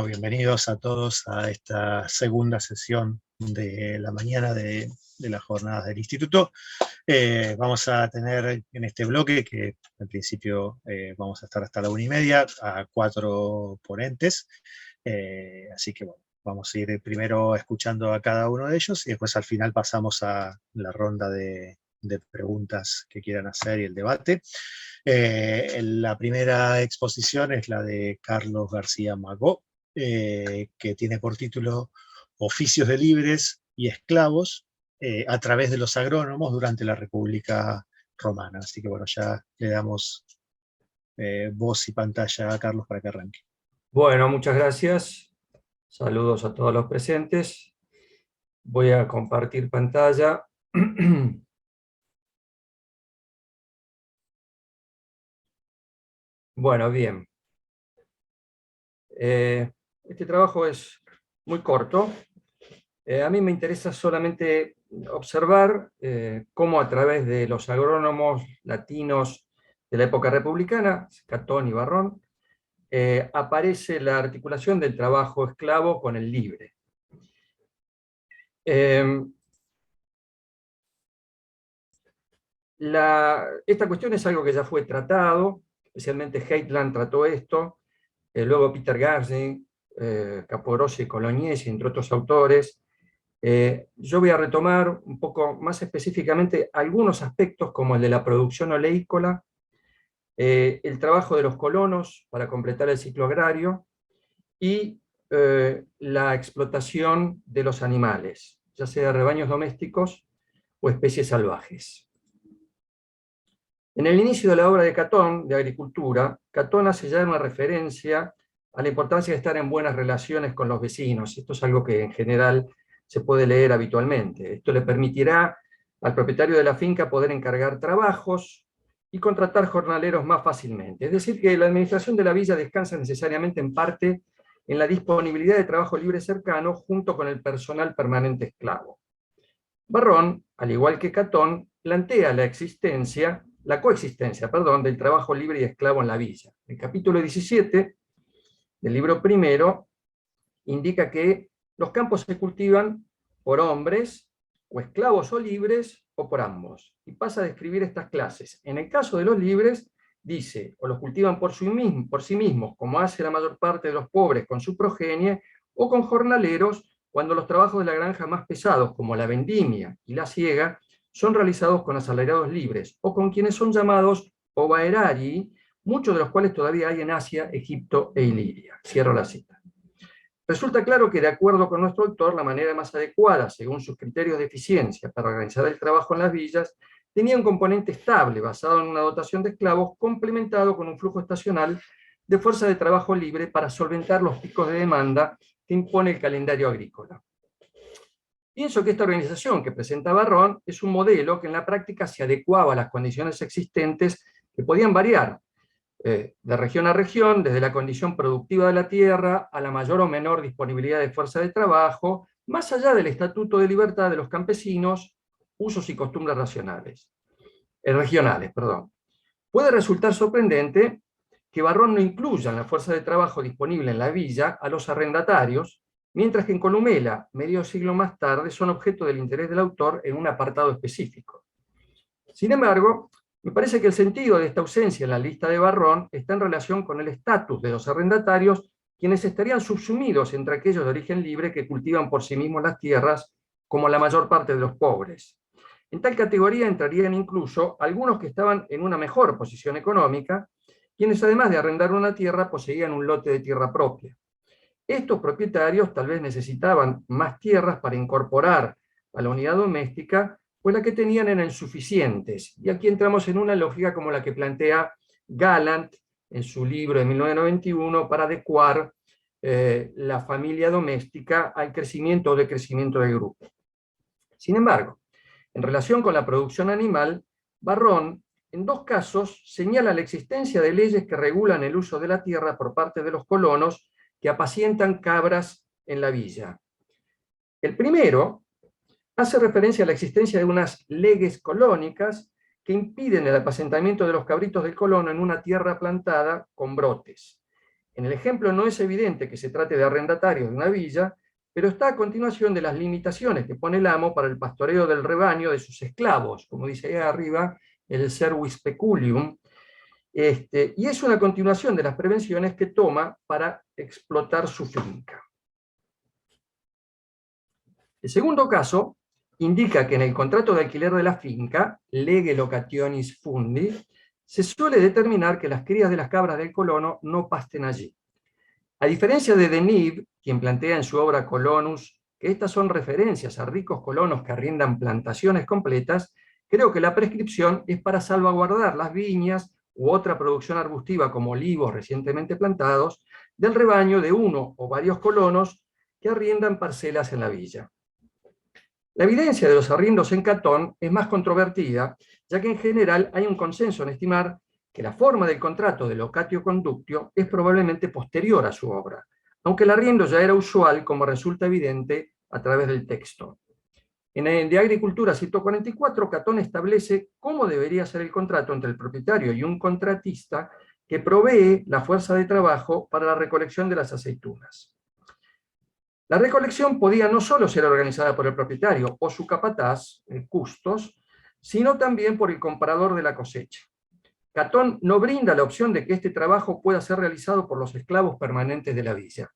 Bienvenidos a todos a esta segunda sesión de la mañana de las jornadas del Instituto. Vamos a tener en este bloque, que en principio vamos a estar hasta la 1:30, a 4 ponentes. Así que bueno, vamos a ir primero escuchando a cada uno de ellos y después al final pasamos a la ronda de preguntas que quieran hacer y el debate. La primera exposición es la de Carlos García Magó, que tiene por título Oficios de libres y esclavos a través de los agrónomos durante la República Romana. Así que bueno, ya le damos voz y pantalla a Carlos para que arranque. Bueno, muchas gracias. Saludos a todos los presentes. Voy a compartir pantalla. Bueno, bien. Este trabajo es muy corto. A mí me interesa solamente observar cómo a través de los agrónomos latinos de la época republicana, Catón y Varrón, aparece la articulación del trabajo esclavo con el libre. Esta cuestión es algo que ya fue tratado, especialmente Heitland trató esto, luego Peter Garzing, Capogrossi y Colognesi, entre otros autores. Yo voy a retomar un poco más específicamente algunos aspectos como el de la producción oleícola, el trabajo de los colonos para completar el ciclo agrario y la explotación de los animales, ya sea rebaños domésticos o especies salvajes. En el inicio de la obra de Catón, de Agricultura, Catón hace ya una referencia a la importancia de estar en buenas relaciones con los vecinos. Esto es algo que en general se puede leer habitualmente. Esto le permitirá al propietario de la finca poder encargar trabajos y contratar jornaleros más fácilmente. Es decir, que la administración de la villa descansa necesariamente en parte en la disponibilidad de trabajo libre cercano junto con el personal permanente esclavo. Varrón, al igual que Catón, plantea la coexistencia del trabajo libre y esclavo en la villa. El capítulo 17 del libro primero indica que los campos se cultivan por hombres, o esclavos o libres, o por ambos. Y pasa a describir estas clases. En el caso de los libres, dice, o los cultivan por sí mismos, como hace la mayor parte de los pobres con su progenie, o con jornaleros, cuando los trabajos de la granja más pesados, como la vendimia y la siega, son realizados con asalariados libres, o con quienes son llamados ovaerari, muchos de los cuales todavía hay en Asia, Egipto e Iliria. Cierro la cita. Resulta claro que, de acuerdo con nuestro autor, la manera más adecuada, según sus criterios de eficiencia, para organizar el trabajo en las villas, tenía un componente estable, basado en una dotación de esclavos, complementado con un flujo estacional de fuerza de trabajo libre para solventar los picos de demanda que impone el calendario agrícola. Pienso que esta organización que presenta Varrón es un modelo que en la práctica se adecuaba a las condiciones existentes, que podían variar de región a región, desde la condición productiva de la tierra a la mayor o menor disponibilidad de fuerza de trabajo, más allá del estatuto de libertad de los campesinos, usos y costumbres regionales. Puede resultar sorprendente que Varrón no incluya en la fuerza de trabajo disponible en la villa a los arrendatarios, mientras que en Columela, medio siglo más tarde, son objeto del interés del autor en un apartado específico. Sin embargo, me parece que el sentido de esta ausencia en la lista de Varrón está en relación con el estatus de los arrendatarios, quienes estarían subsumidos entre aquellos de origen libre que cultivan por sí mismos las tierras, como la mayor parte de los pobres. En tal categoría entrarían incluso algunos que estaban en una mejor posición económica, quienes además de arrendar una tierra poseían un lote de tierra propia. Estos propietarios tal vez necesitaban más tierras para incorporar a la unidad doméstica, pues las que tenían eran insuficientes. Y aquí entramos en una lógica como la que plantea Gallant en su libro de 1991 para adecuar la familia doméstica al crecimiento o decrecimiento del grupo. Sin embargo, en relación con la producción animal, Varrón, en dos casos, señala la existencia de leyes que regulan el uso de la tierra por parte de los colonos que apacientan cabras en la villa. El primero hace referencia a la existencia de unas leges colónicas que impiden el apacentamiento de los cabritos del colono en una tierra plantada con brotes. En el ejemplo no es evidente que se trate de arrendatarios de una villa, pero está a continuación de las limitaciones que pone el amo para el pastoreo del rebaño de sus esclavos, como dice ahí arriba, el servus peculium, y es una continuación de las prevenciones que toma para explotar su finca. El segundo caso indica que en el contrato de alquiler de la finca, lege locationis fundi, se suele determinar que las crías de las cabras del colono no pasten allí. A diferencia de Denis, quien plantea en su obra Colonus que estas son referencias a ricos colonos que arriendan plantaciones completas, creo que la prescripción es para salvaguardar las viñas u otra producción arbustiva como olivos recientemente plantados del rebaño de uno o varios colonos que arriendan parcelas en la villa. La evidencia de los arriendos en Catón es más controvertida, ya que en general hay un consenso en estimar que la forma del contrato de locatio conductio es probablemente posterior a su obra, aunque el arriendo ya era usual, como resulta evidente a través del texto. En el de Agricultura 144, Catón establece cómo debería ser el contrato entre el propietario y un contratista que provee la fuerza de trabajo para la recolección de las aceitunas. La recolección podía no solo ser organizada por el propietario o su capataz, el custos, sino también por el comprador de la cosecha. Catón no brinda la opción de que este trabajo pueda ser realizado por los esclavos permanentes de la villa.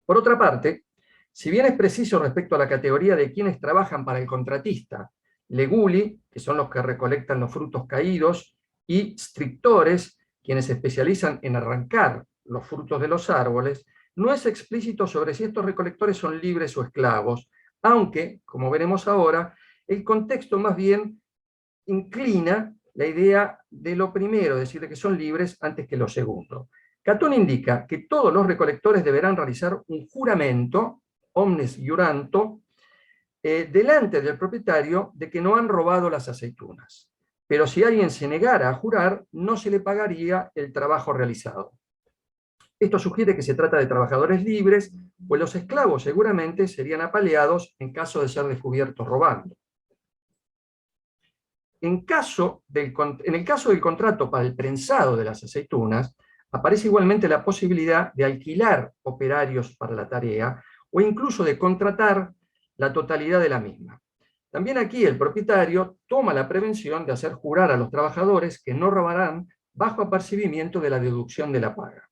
Por otra parte, si bien es preciso respecto a la categoría de quienes trabajan para el contratista, leguli, que son los que recolectan los frutos caídos, y strictores, quienes se especializan en arrancar los frutos de los árboles, no es explícito sobre si estos recolectores son libres o esclavos, aunque, como veremos ahora, el contexto más bien inclina la idea de lo primero, es decir, de que son libres antes que lo segundo. Catón indica que todos los recolectores deberán realizar un juramento, omnes juranto, delante del propietario de que no han robado las aceitunas. Pero si alguien se negara a jurar, no se le pagaría el trabajo realizado. Esto sugiere que se trata de trabajadores libres, pues los esclavos seguramente serían apaleados en caso de ser descubiertos robando. En el caso del contrato para el prensado de las aceitunas, aparece igualmente la posibilidad de alquilar operarios para la tarea o incluso de contratar la totalidad de la misma. También aquí el propietario toma la prevención de hacer jurar a los trabajadores que no robarán bajo apercibimiento de la deducción de la paga.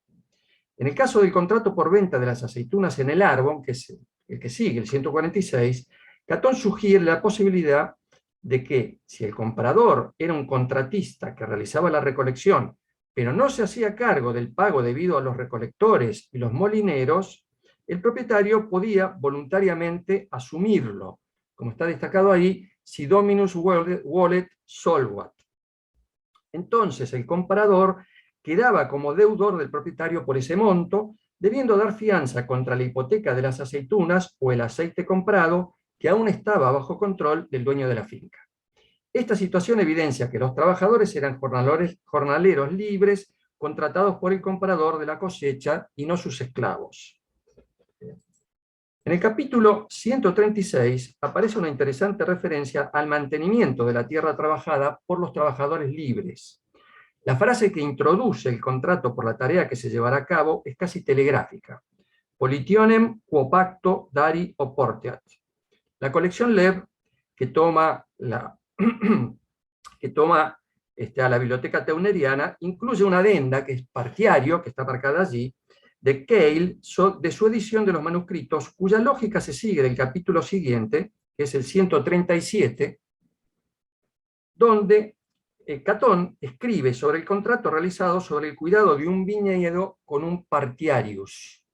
En el caso del contrato por venta de las aceitunas en el árbol, que es el que sigue, el 146, Catón sugiere la posibilidad de que si el comprador era un contratista que realizaba la recolección, pero no se hacía cargo del pago debido a los recolectores y los molineros, el propietario podía voluntariamente asumirlo, como está destacado ahí, si dominus volet solvat. Entonces el comprador quedaba como deudor del propietario por ese monto, debiendo dar fianza contra la hipoteca de las aceitunas o el aceite comprado, que aún estaba bajo control del dueño de la finca. Esta situación evidencia que los trabajadores eran jornaleros libres, contratados por el comprador de la cosecha y no sus esclavos. En el capítulo 136 aparece una interesante referencia al mantenimiento de la tierra trabajada por los trabajadores libres. La frase que introduce el contrato por la tarea que se llevará a cabo es casi telegráfica. Politionem quo pacto dari oporteat. La colección Lev, que toma a la biblioteca teuneriana, incluye una adenda, que es partiario, que está marcada allí, de Keil, de su edición de los manuscritos, cuya lógica se sigue del capítulo siguiente, que es el 137, donde Catón escribe sobre el contrato realizado sobre el cuidado de un viñedo con un partiarius.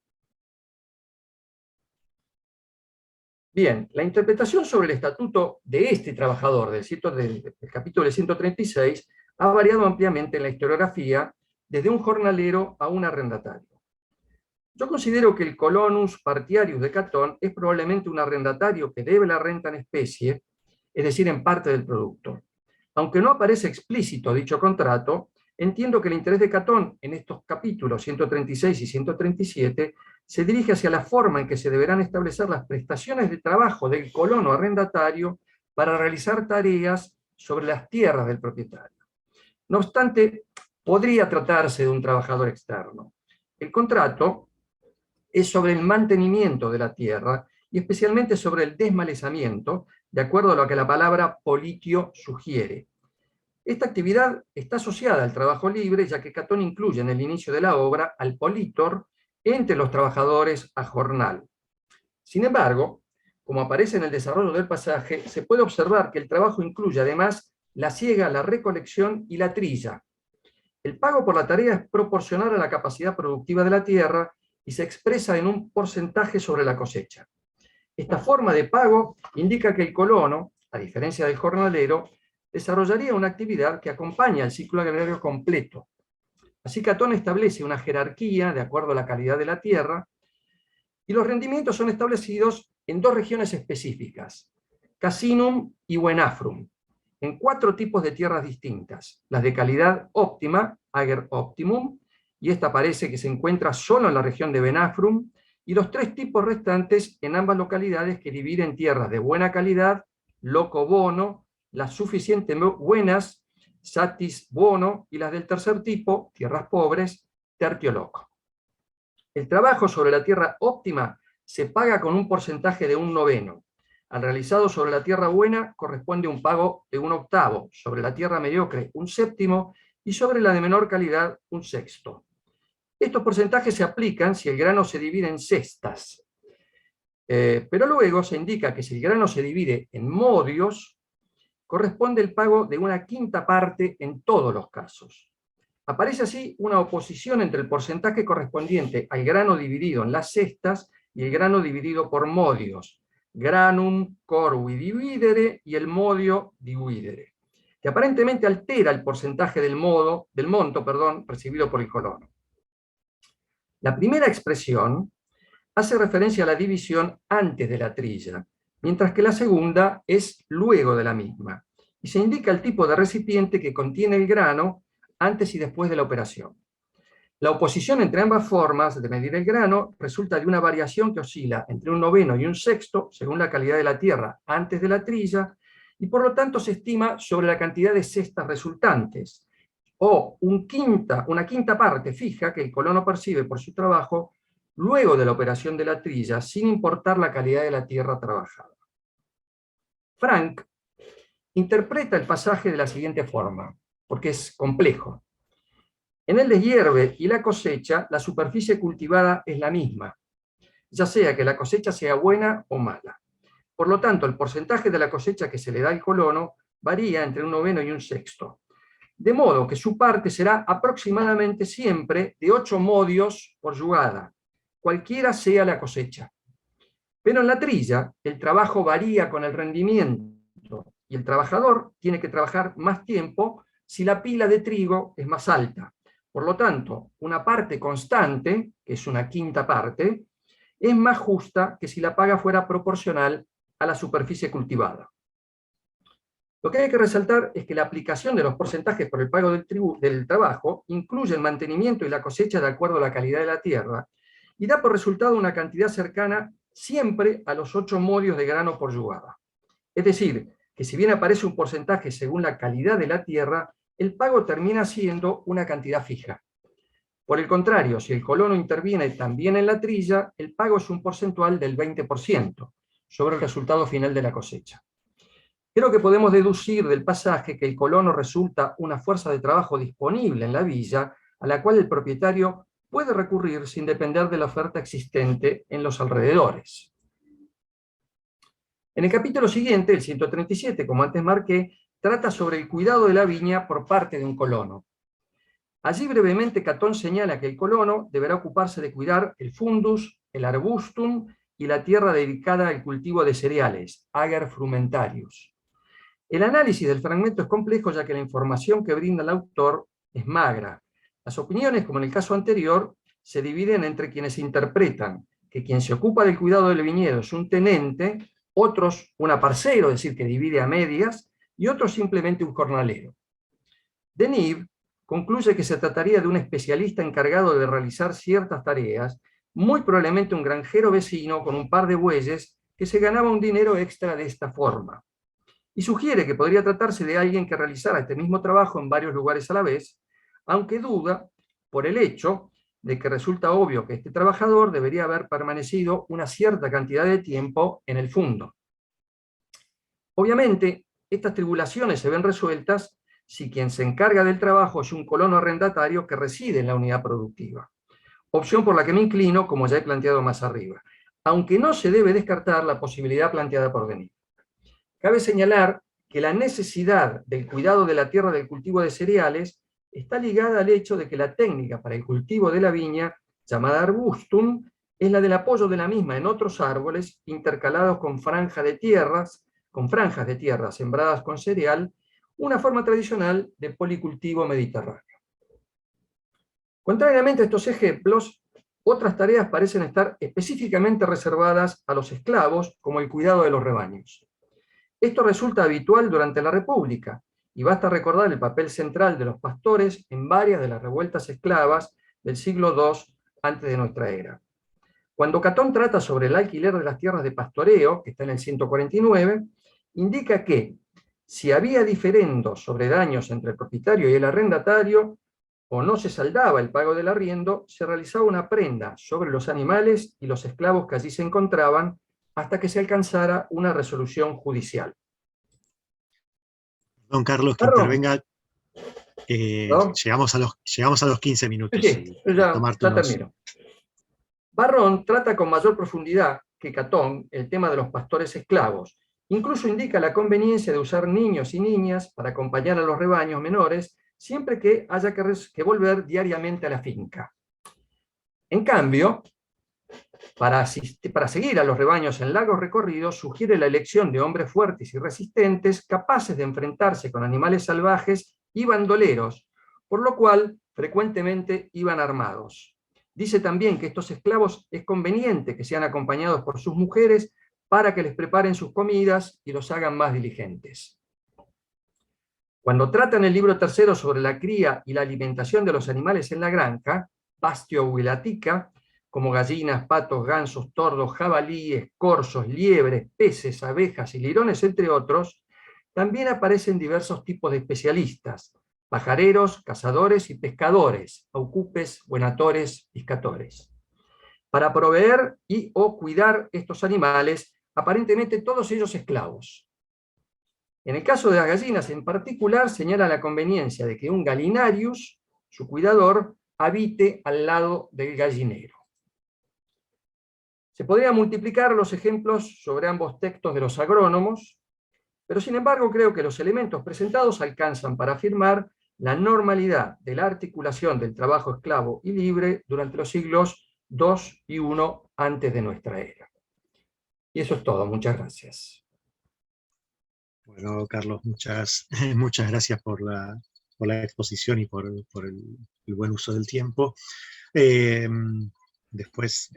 Bien, la interpretación sobre el estatuto de este trabajador del capítulo 136 ha variado ampliamente en la historiografía, desde un jornalero a un arrendatario. Yo considero que el colonus partiarius de Catón es probablemente un arrendatario que debe la renta en especie, es decir, en parte del producto. Aunque no aparece explícito dicho contrato, entiendo que el interés de Catón en estos capítulos 136 y 137 se dirige hacia la forma en que se deberán establecer las prestaciones de trabajo del colono arrendatario para realizar tareas sobre las tierras del propietario. No obstante, podría tratarse de un trabajador externo. El contrato es sobre el mantenimiento de la tierra y especialmente sobre el desmalezamiento, de acuerdo a lo que la palabra politio sugiere. Esta actividad está asociada al trabajo libre, ya que Catón incluye en el inicio de la obra al politor entre los trabajadores a jornal. Sin embargo, como aparece en el desarrollo del pasaje, se puede observar que el trabajo incluye además la siega, la recolección y la trilla. El pago por la tarea es proporcional a la capacidad productiva de la tierra y se expresa en un porcentaje sobre la cosecha. Esta forma de pago indica que el colono, a diferencia del jornalero, desarrollaría una actividad que acompaña el ciclo agrario completo. Así Catón establece una jerarquía de acuerdo a la calidad de la tierra, y los rendimientos son establecidos en dos regiones específicas, Casinum y Venafrum, en 4 tipos de tierras distintas, las de calidad óptima, Ager Optimum, y esta parece que se encuentra solo en la región de Venafrum, y los 3 tipos restantes en ambas localidades que dividen tierras de buena calidad, Loco Bono, las suficientemente buenas, Satis Bono, y las del tercer tipo, tierras pobres, Tertio Loco. El trabajo sobre la tierra óptima se paga con un porcentaje de 1/9. Al realizado sobre la tierra buena corresponde un pago de 1/8, sobre la tierra mediocre 1/7 y sobre la de menor calidad 1/6. Estos porcentajes se aplican si el grano se divide en cestas, pero luego se indica que si el grano se divide en modios, corresponde el pago de 1/5 parte en todos los casos. Aparece así una oposición entre el porcentaje correspondiente al grano dividido en las cestas y el grano dividido por modios, granum corvi dividere y el modio dividere, que aparentemente altera el porcentaje del monto, recibido por el colono. La primera expresión hace referencia a la división antes de la trilla, mientras que la segunda es luego de la misma, y se indica el tipo de recipiente que contiene el grano antes y después de la operación. La oposición entre ambas formas de medir el grano resulta de una variación que oscila entre 1/9 y 1/6 según la calidad de la tierra antes de la trilla, y por lo tanto se estima sobre la cantidad de cestas resultantes, o una quinta parte fija que el colono percibe por su trabajo luego de la operación de la trilla, sin importar la calidad de la tierra trabajada. Frank interpreta el pasaje de la siguiente forma, porque es complejo. En el deshierve y la cosecha, la superficie cultivada es la misma, ya sea que la cosecha sea buena o mala. Por lo tanto, el porcentaje de la cosecha que se le da al colono varía entre 1/9 y 1/6. De modo que su parte será aproximadamente siempre de 8 modios por yugada, cualquiera sea la cosecha. Pero en la trilla, el trabajo varía con el rendimiento, y el trabajador tiene que trabajar más tiempo si la pila de trigo es más alta. Por lo tanto, una parte constante, que es una quinta parte, es más justa que si la paga fuera proporcional a la superficie cultivada. Lo que hay que resaltar es que la aplicación de los porcentajes por el pago del trabajo incluye el mantenimiento y la cosecha de acuerdo a la calidad de la tierra, y da por resultado una cantidad cercana siempre a los 8 modios de grano por yugada. Es decir, que si bien aparece un porcentaje según la calidad de la tierra, el pago termina siendo una cantidad fija. Por el contrario, si el colono interviene también en la trilla, el pago es un porcentual del 20% sobre el resultado final de la cosecha. Creo que podemos deducir del pasaje que el colono resulta una fuerza de trabajo disponible en la villa, a la cual el propietario puede recurrir sin depender de la oferta existente en los alrededores. En el capítulo siguiente, el 137, como antes marqué, trata sobre el cuidado de la viña por parte de un colono. Allí brevemente Catón señala que el colono deberá ocuparse de cuidar el fundus, el arbustum y la tierra dedicada al cultivo de cereales, Ager frumentarius. El análisis del fragmento es complejo, ya que la información que brinda el autor es magra. Las opiniones, como en el caso anterior, se dividen entre quienes interpretan que quien se ocupa del cuidado del viñedo es un tenente, otros un aparcero, es decir, que divide a medias, y otros simplemente un jornalero. Denis concluye que se trataría de un especialista encargado de realizar ciertas tareas, muy probablemente un granjero vecino con un par de bueyes que se ganaba un dinero extra de esta forma. Y sugiere que podría tratarse de alguien que realizara este mismo trabajo en varios lugares a la vez, aunque duda por el hecho de que resulta obvio que este trabajador debería haber permanecido una cierta cantidad de tiempo en el fundo. Obviamente, estas tribulaciones se ven resueltas si quien se encarga del trabajo es un colono arrendatario que reside en la unidad productiva. Opción por la que me inclino, como ya he planteado más arriba, aunque no se debe descartar la posibilidad planteada por Denis. Cabe señalar que la necesidad del cuidado de la tierra del cultivo de cereales está ligada al hecho de que la técnica para el cultivo de la viña, llamada arbustum, es la del apoyo de la misma en otros árboles intercalados con franjas de tierras sembradas con cereal, una forma tradicional de policultivo mediterráneo. Contrariamente a estos ejemplos, otras tareas parecen estar específicamente reservadas a los esclavos, como el cuidado de los rebaños. Esto resulta habitual durante la República, y basta recordar el papel central de los pastores en varias de las revueltas esclavas del siglo II antes de nuestra era. Cuando Catón trata sobre el alquiler de las tierras de pastoreo, que está en el 149, indica que si había diferendos sobre daños entre el propietario y el arrendatario, o no se saldaba el pago del arriendo, se realizaba una prenda sobre los animales y los esclavos que allí se encontraban hasta que se alcanzara una resolución judicial. Don Carlos, que Barrón, intervenga. ¿no? Llegamos a los 15 minutos. Sí, ya termino. Barrón trata con mayor profundidad que Catón el tema de los pastores esclavos. Incluso indica la conveniencia de usar niños y niñas para acompañar a los rebaños menores siempre que haya que volver diariamente a la finca. En cambio, para seguir a los rebaños en largos recorridos, sugiere la elección de hombres fuertes y resistentes, capaces de enfrentarse con animales salvajes y bandoleros, por lo cual frecuentemente iban armados. Dice también que estos esclavos es conveniente que sean acompañados por sus mujeres para que les preparen sus comidas y los hagan más diligentes. Cuando trata en el libro tercero sobre la cría y la alimentación de los animales en la granja, Pastio Huilatica, como gallinas, patos, gansos, tordos, jabalíes, corzos, liebres, peces, abejas y lirones, entre otros, también aparecen diversos tipos de especialistas: pajareros, cazadores y pescadores, aucupes, buenatores, piscatores. Para proveer y o cuidar estos animales, aparentemente todos ellos esclavos. En el caso de las gallinas en particular, señala la conveniencia de que un gallinarius, su cuidador, habite al lado del gallinero. Se podrían multiplicar los ejemplos sobre ambos textos de los agrónomos, pero sin embargo creo que los elementos presentados alcanzan para afirmar la normalidad de la articulación del trabajo esclavo y libre durante los siglos II y I antes de nuestra era. Y eso es todo, muchas gracias. Bueno, Carlos, muchas gracias por la exposición y por el buen uso del tiempo. Después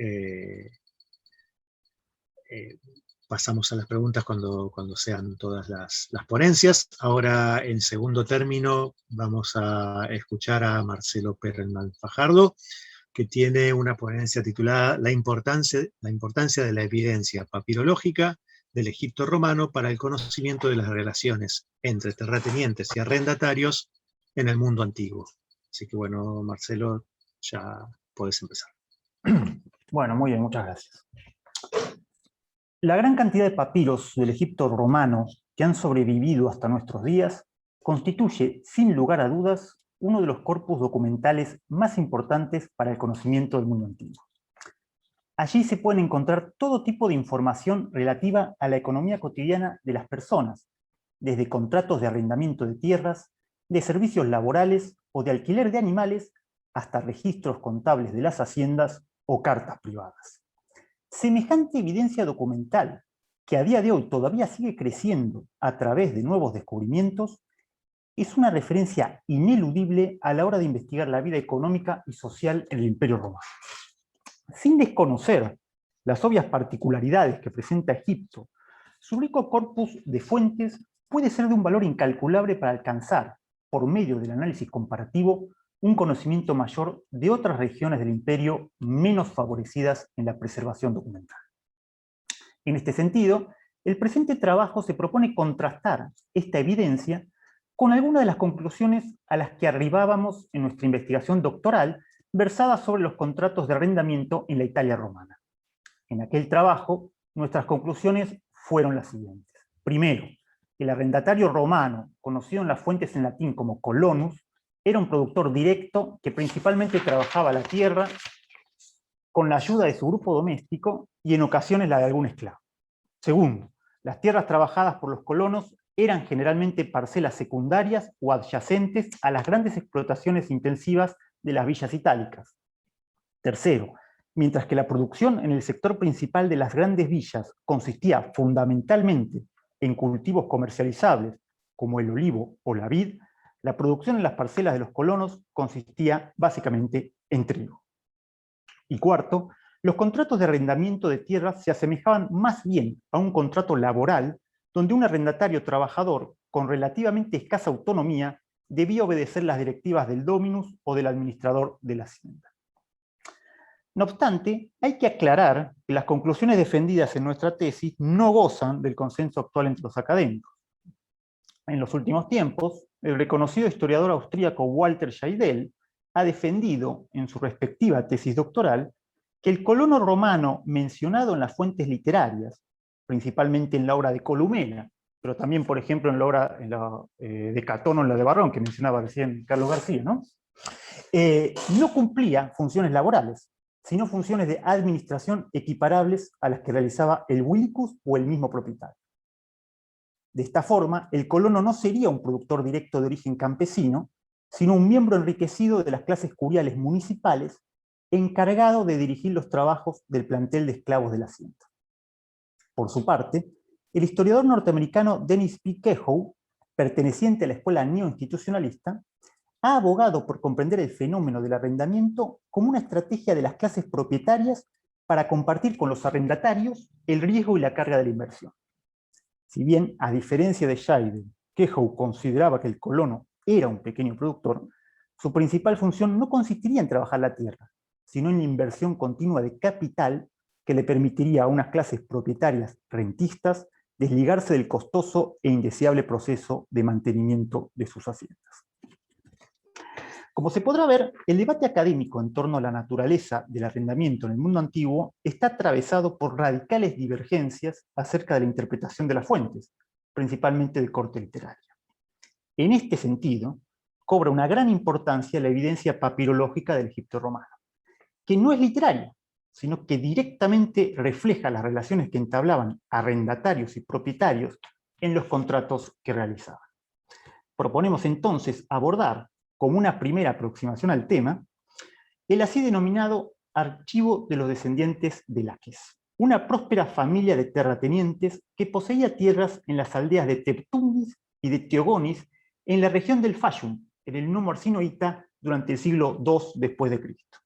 pasamos a las preguntas cuando sean todas las ponencias. Ahora, en segundo término, vamos a escuchar a Marcelo Perelman Fajardo, que tiene una ponencia titulada La importancia de la evidencia papirológica del Egipto romano para el conocimiento de las relaciones entre terratenientes y arrendatarios en el mundo antiguo. Así que bueno, Marcelo, ya podés empezar. Bueno, muy bien, muchas gracias. La gran cantidad de papiros del Egipto romano que han sobrevivido hasta nuestros días constituye, sin lugar a dudas, uno de los corpus documentales más importantes para el conocimiento del mundo antiguo. Allí se pueden encontrar todo tipo de información relativa a la economía cotidiana de las personas, desde contratos de arrendamiento de tierras, de servicios laborales o de alquiler de animales, hasta registros contables de las haciendas o cartas privadas. Semejante evidencia documental, que a día de hoy todavía sigue creciendo a través de nuevos descubrimientos, es una referencia ineludible a la hora de investigar la vida económica y social en el Imperio Romano. Sin desconocer las obvias particularidades que presenta Egipto, su rico corpus de fuentes puede ser de un valor incalculable para alcanzar, por medio del análisis comparativo, un conocimiento mayor de otras regiones del imperio menos favorecidas en la preservación documental. En este sentido, el presente trabajo se propone contrastar esta evidencia con algunas de las conclusiones a las que arribábamos en nuestra investigación doctoral versada sobre los contratos de arrendamiento en la Italia romana. En aquel trabajo, nuestras conclusiones fueron las siguientes. Primero, el arrendatario romano, conocido en las fuentes en latín como colonus, era un productor directo que principalmente trabajaba la tierra con la ayuda de su grupo doméstico y en ocasiones la de algún esclavo. Segundo, las tierras trabajadas por los colonos eran generalmente parcelas secundarias o adyacentes a las grandes explotaciones intensivas de las villas itálicas. Tercero, mientras que la producción en el sector principal de las grandes villas consistía fundamentalmente en cultivos comercializables, como el olivo o la vid, la producción en las parcelas de los colonos consistía básicamente en trigo. Y cuarto, los contratos de arrendamiento de tierras se asemejaban más bien a un contrato laboral donde un arrendatario trabajador con relativamente escasa autonomía debía obedecer las directivas del dominus o del administrador de la hacienda. No obstante, hay que aclarar que las conclusiones defendidas en nuestra tesis no gozan del consenso actual entre los académicos. En los últimos tiempos, el reconocido historiador austríaco Walter Scheidel ha defendido, en su respectiva tesis doctoral, que el colono romano mencionado en las fuentes literarias, principalmente en la obra de Columela, pero también, por ejemplo, en la obra de Catón o en la de Varrón, que mencionaba recién Carlos García, ¿no? No cumplía funciones laborales, sino funciones de administración equiparables a las que realizaba el vicus o el mismo propietario. De esta forma, el colono no sería un productor directo de origen campesino, sino un miembro enriquecido de las clases curiales municipales, encargado de dirigir los trabajos del plantel de esclavos de la hacienda. Por su parte, el historiador norteamericano Dennis P. Kehoe, perteneciente a la escuela neoinstitucionalista, ha abogado por comprender el fenómeno del arrendamiento como una estrategia de las clases propietarias para compartir con los arrendatarios el riesgo y la carga de la inversión. Si bien, a diferencia de Scheidel, Kehoe consideraba que el colono era un pequeño productor, su principal función no consistiría en trabajar la tierra, sino en la inversión continua de capital que le permitiría a unas clases propietarias rentistas desligarse del costoso e indeseable proceso de mantenimiento de sus haciendas. Como se podrá ver, el debate académico en torno a la naturaleza del arrendamiento en el mundo antiguo está atravesado por radicales divergencias acerca de la interpretación de las fuentes, principalmente de corte literario. En este sentido, cobra una gran importancia la evidencia papirológica del Egipto romano, que no es literaria, sino que directamente refleja las relaciones que entablaban arrendatarios y propietarios en los contratos que realizaban. Proponemos entonces abordar, como una primera aproximación al tema, el así denominado Archivo de los descendientes de Laques, una próspera familia de terratenientes que poseía tierras en las aldeas de Teptunis y de Teogonis en la región del Fayum, en el Nuevo Arsinoíta, durante el siglo II después de Cristo.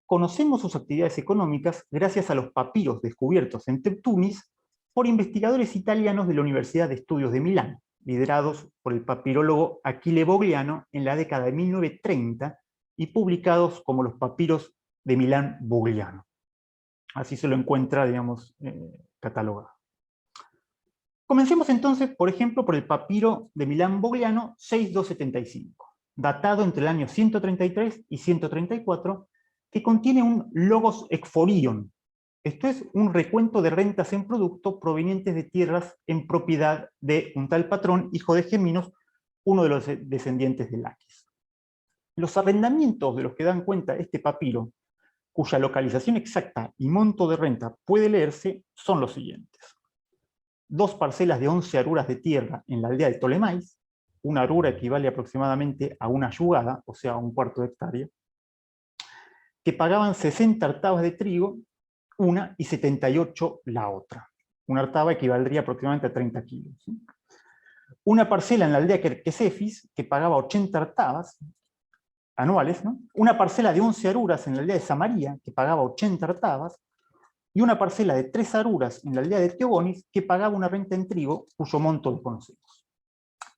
Conocemos sus actividades económicas gracias a los papiros descubiertos en Teptunis por investigadores italianos de la Universidad de Estudios de Milán, liderados por el papirólogo Achille Bogliano en la década de 1930 y publicados como los papiros de Milán Bogliano. Así se lo encuentra, digamos, catalogado. Comencemos entonces, por ejemplo, por el papiro de Milán Bogliano 6275, datado entre el año 133 y 134, que contiene un logos exphorion, esto es un recuento de rentas en producto provenientes de tierras en propiedad de un tal patrón, hijo de Geminos, uno de los descendientes de Laquis. Los arrendamientos de los que dan cuenta este papiro, cuya localización exacta y monto de renta puede leerse, son los siguientes. 2 parcelas de 11 aruras de tierra en la aldea de Ptolemais, una arura equivale aproximadamente a una yugada, o sea, a un cuarto de hectárea, que pagaban 60 artabas de trigo, una, y 78 la otra. Una artaba equivaldría aproximadamente a 30 kilos. ¿Sí? Una parcela en la aldea Querquesefis, que pagaba 80 artabas anuales, ¿no? Una parcela de 11 aruras en la aldea de Samaria, que pagaba 80 artabas, y una parcela de 3 aruras en la aldea de Teogonis, que pagaba una renta en trigo, cuyo monto desconocemos.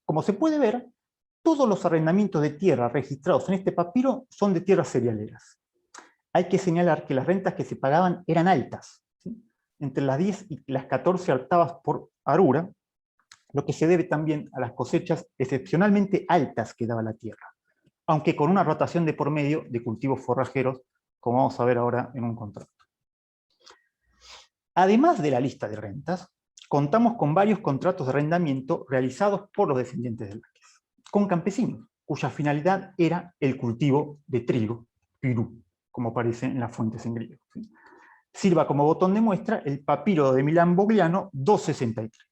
Como se puede ver, todos los arrendamientos de tierra registrados en este papiro son de tierras cerealeras. Hay que señalar que las rentas que se pagaban eran altas, ¿sí? Entre las 10 y las 14 artabas por arura, lo que se debe también a las cosechas excepcionalmente altas que daba la tierra, aunque con una rotación de por medio de cultivos forrajeros, como vamos a ver ahora en un contrato. Además de la lista de rentas, contamos con varios contratos de arrendamiento realizados por los descendientes de Láquez, con campesinos, cuya finalidad era el cultivo de trigo, pirú, como aparece en las fuentes en griego. ¿Sí? Sirva como botón de muestra el papiro de Milán Bogliano 263.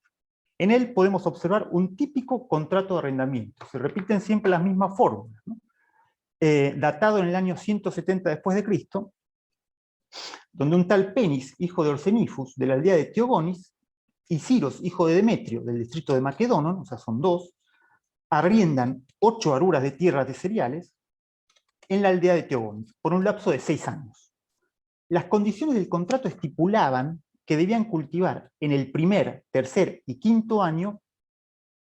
En él podemos observar un típico contrato de arrendamiento. Se repiten siempre las mismas fórmulas, ¿no? Datado en el año 170 después de Cristo, donde un tal Penis, hijo de Orcenifus, de la aldea de Teogonis, y Ciros, hijo de Demetrio, del distrito de Macedonon, o sea, son dos, arriendan 8 aruras de tierras de cereales en la aldea de Teogonis, por un lapso de 6 años. Las condiciones del contrato estipulaban que debían cultivar en el primer, tercer y quinto año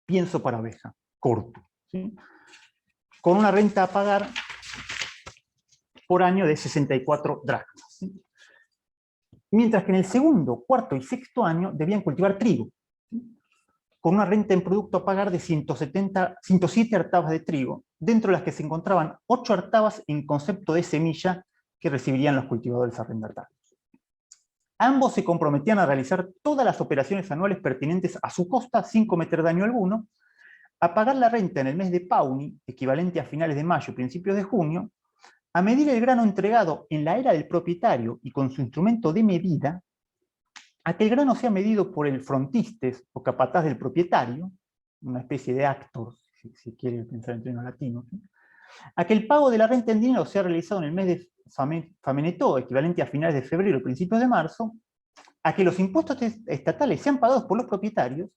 pienso para oveja, corto, ¿sí? Con una renta a pagar por año de 64 dracmas. ¿Sí? Mientras que en el segundo, cuarto y sexto año debían cultivar trigo, ¿sí? Con una renta en producto a pagar de 107 artabas de trigo, dentro de las que se encontraban 8 artabas en concepto de semilla que recibirían los cultivadores arrendatarios. Ambos se comprometían a realizar todas las operaciones anuales pertinentes a su costa sin cometer daño alguno, a pagar la renta en el mes de Pauni, equivalente a finales de mayo y principios de junio, a medir el grano entregado en la era del propietario y con su instrumento de medida, a que el grano sea medido por el frontistes o capataz del propietario, una especie de actor, si quiere pensar en términos latinos, ¿sí? A que el pago de la renta en dinero sea realizado en el mes de Famenetó, equivalente a finales de febrero y principios de marzo, a que los impuestos estatales sean pagados por los propietarios,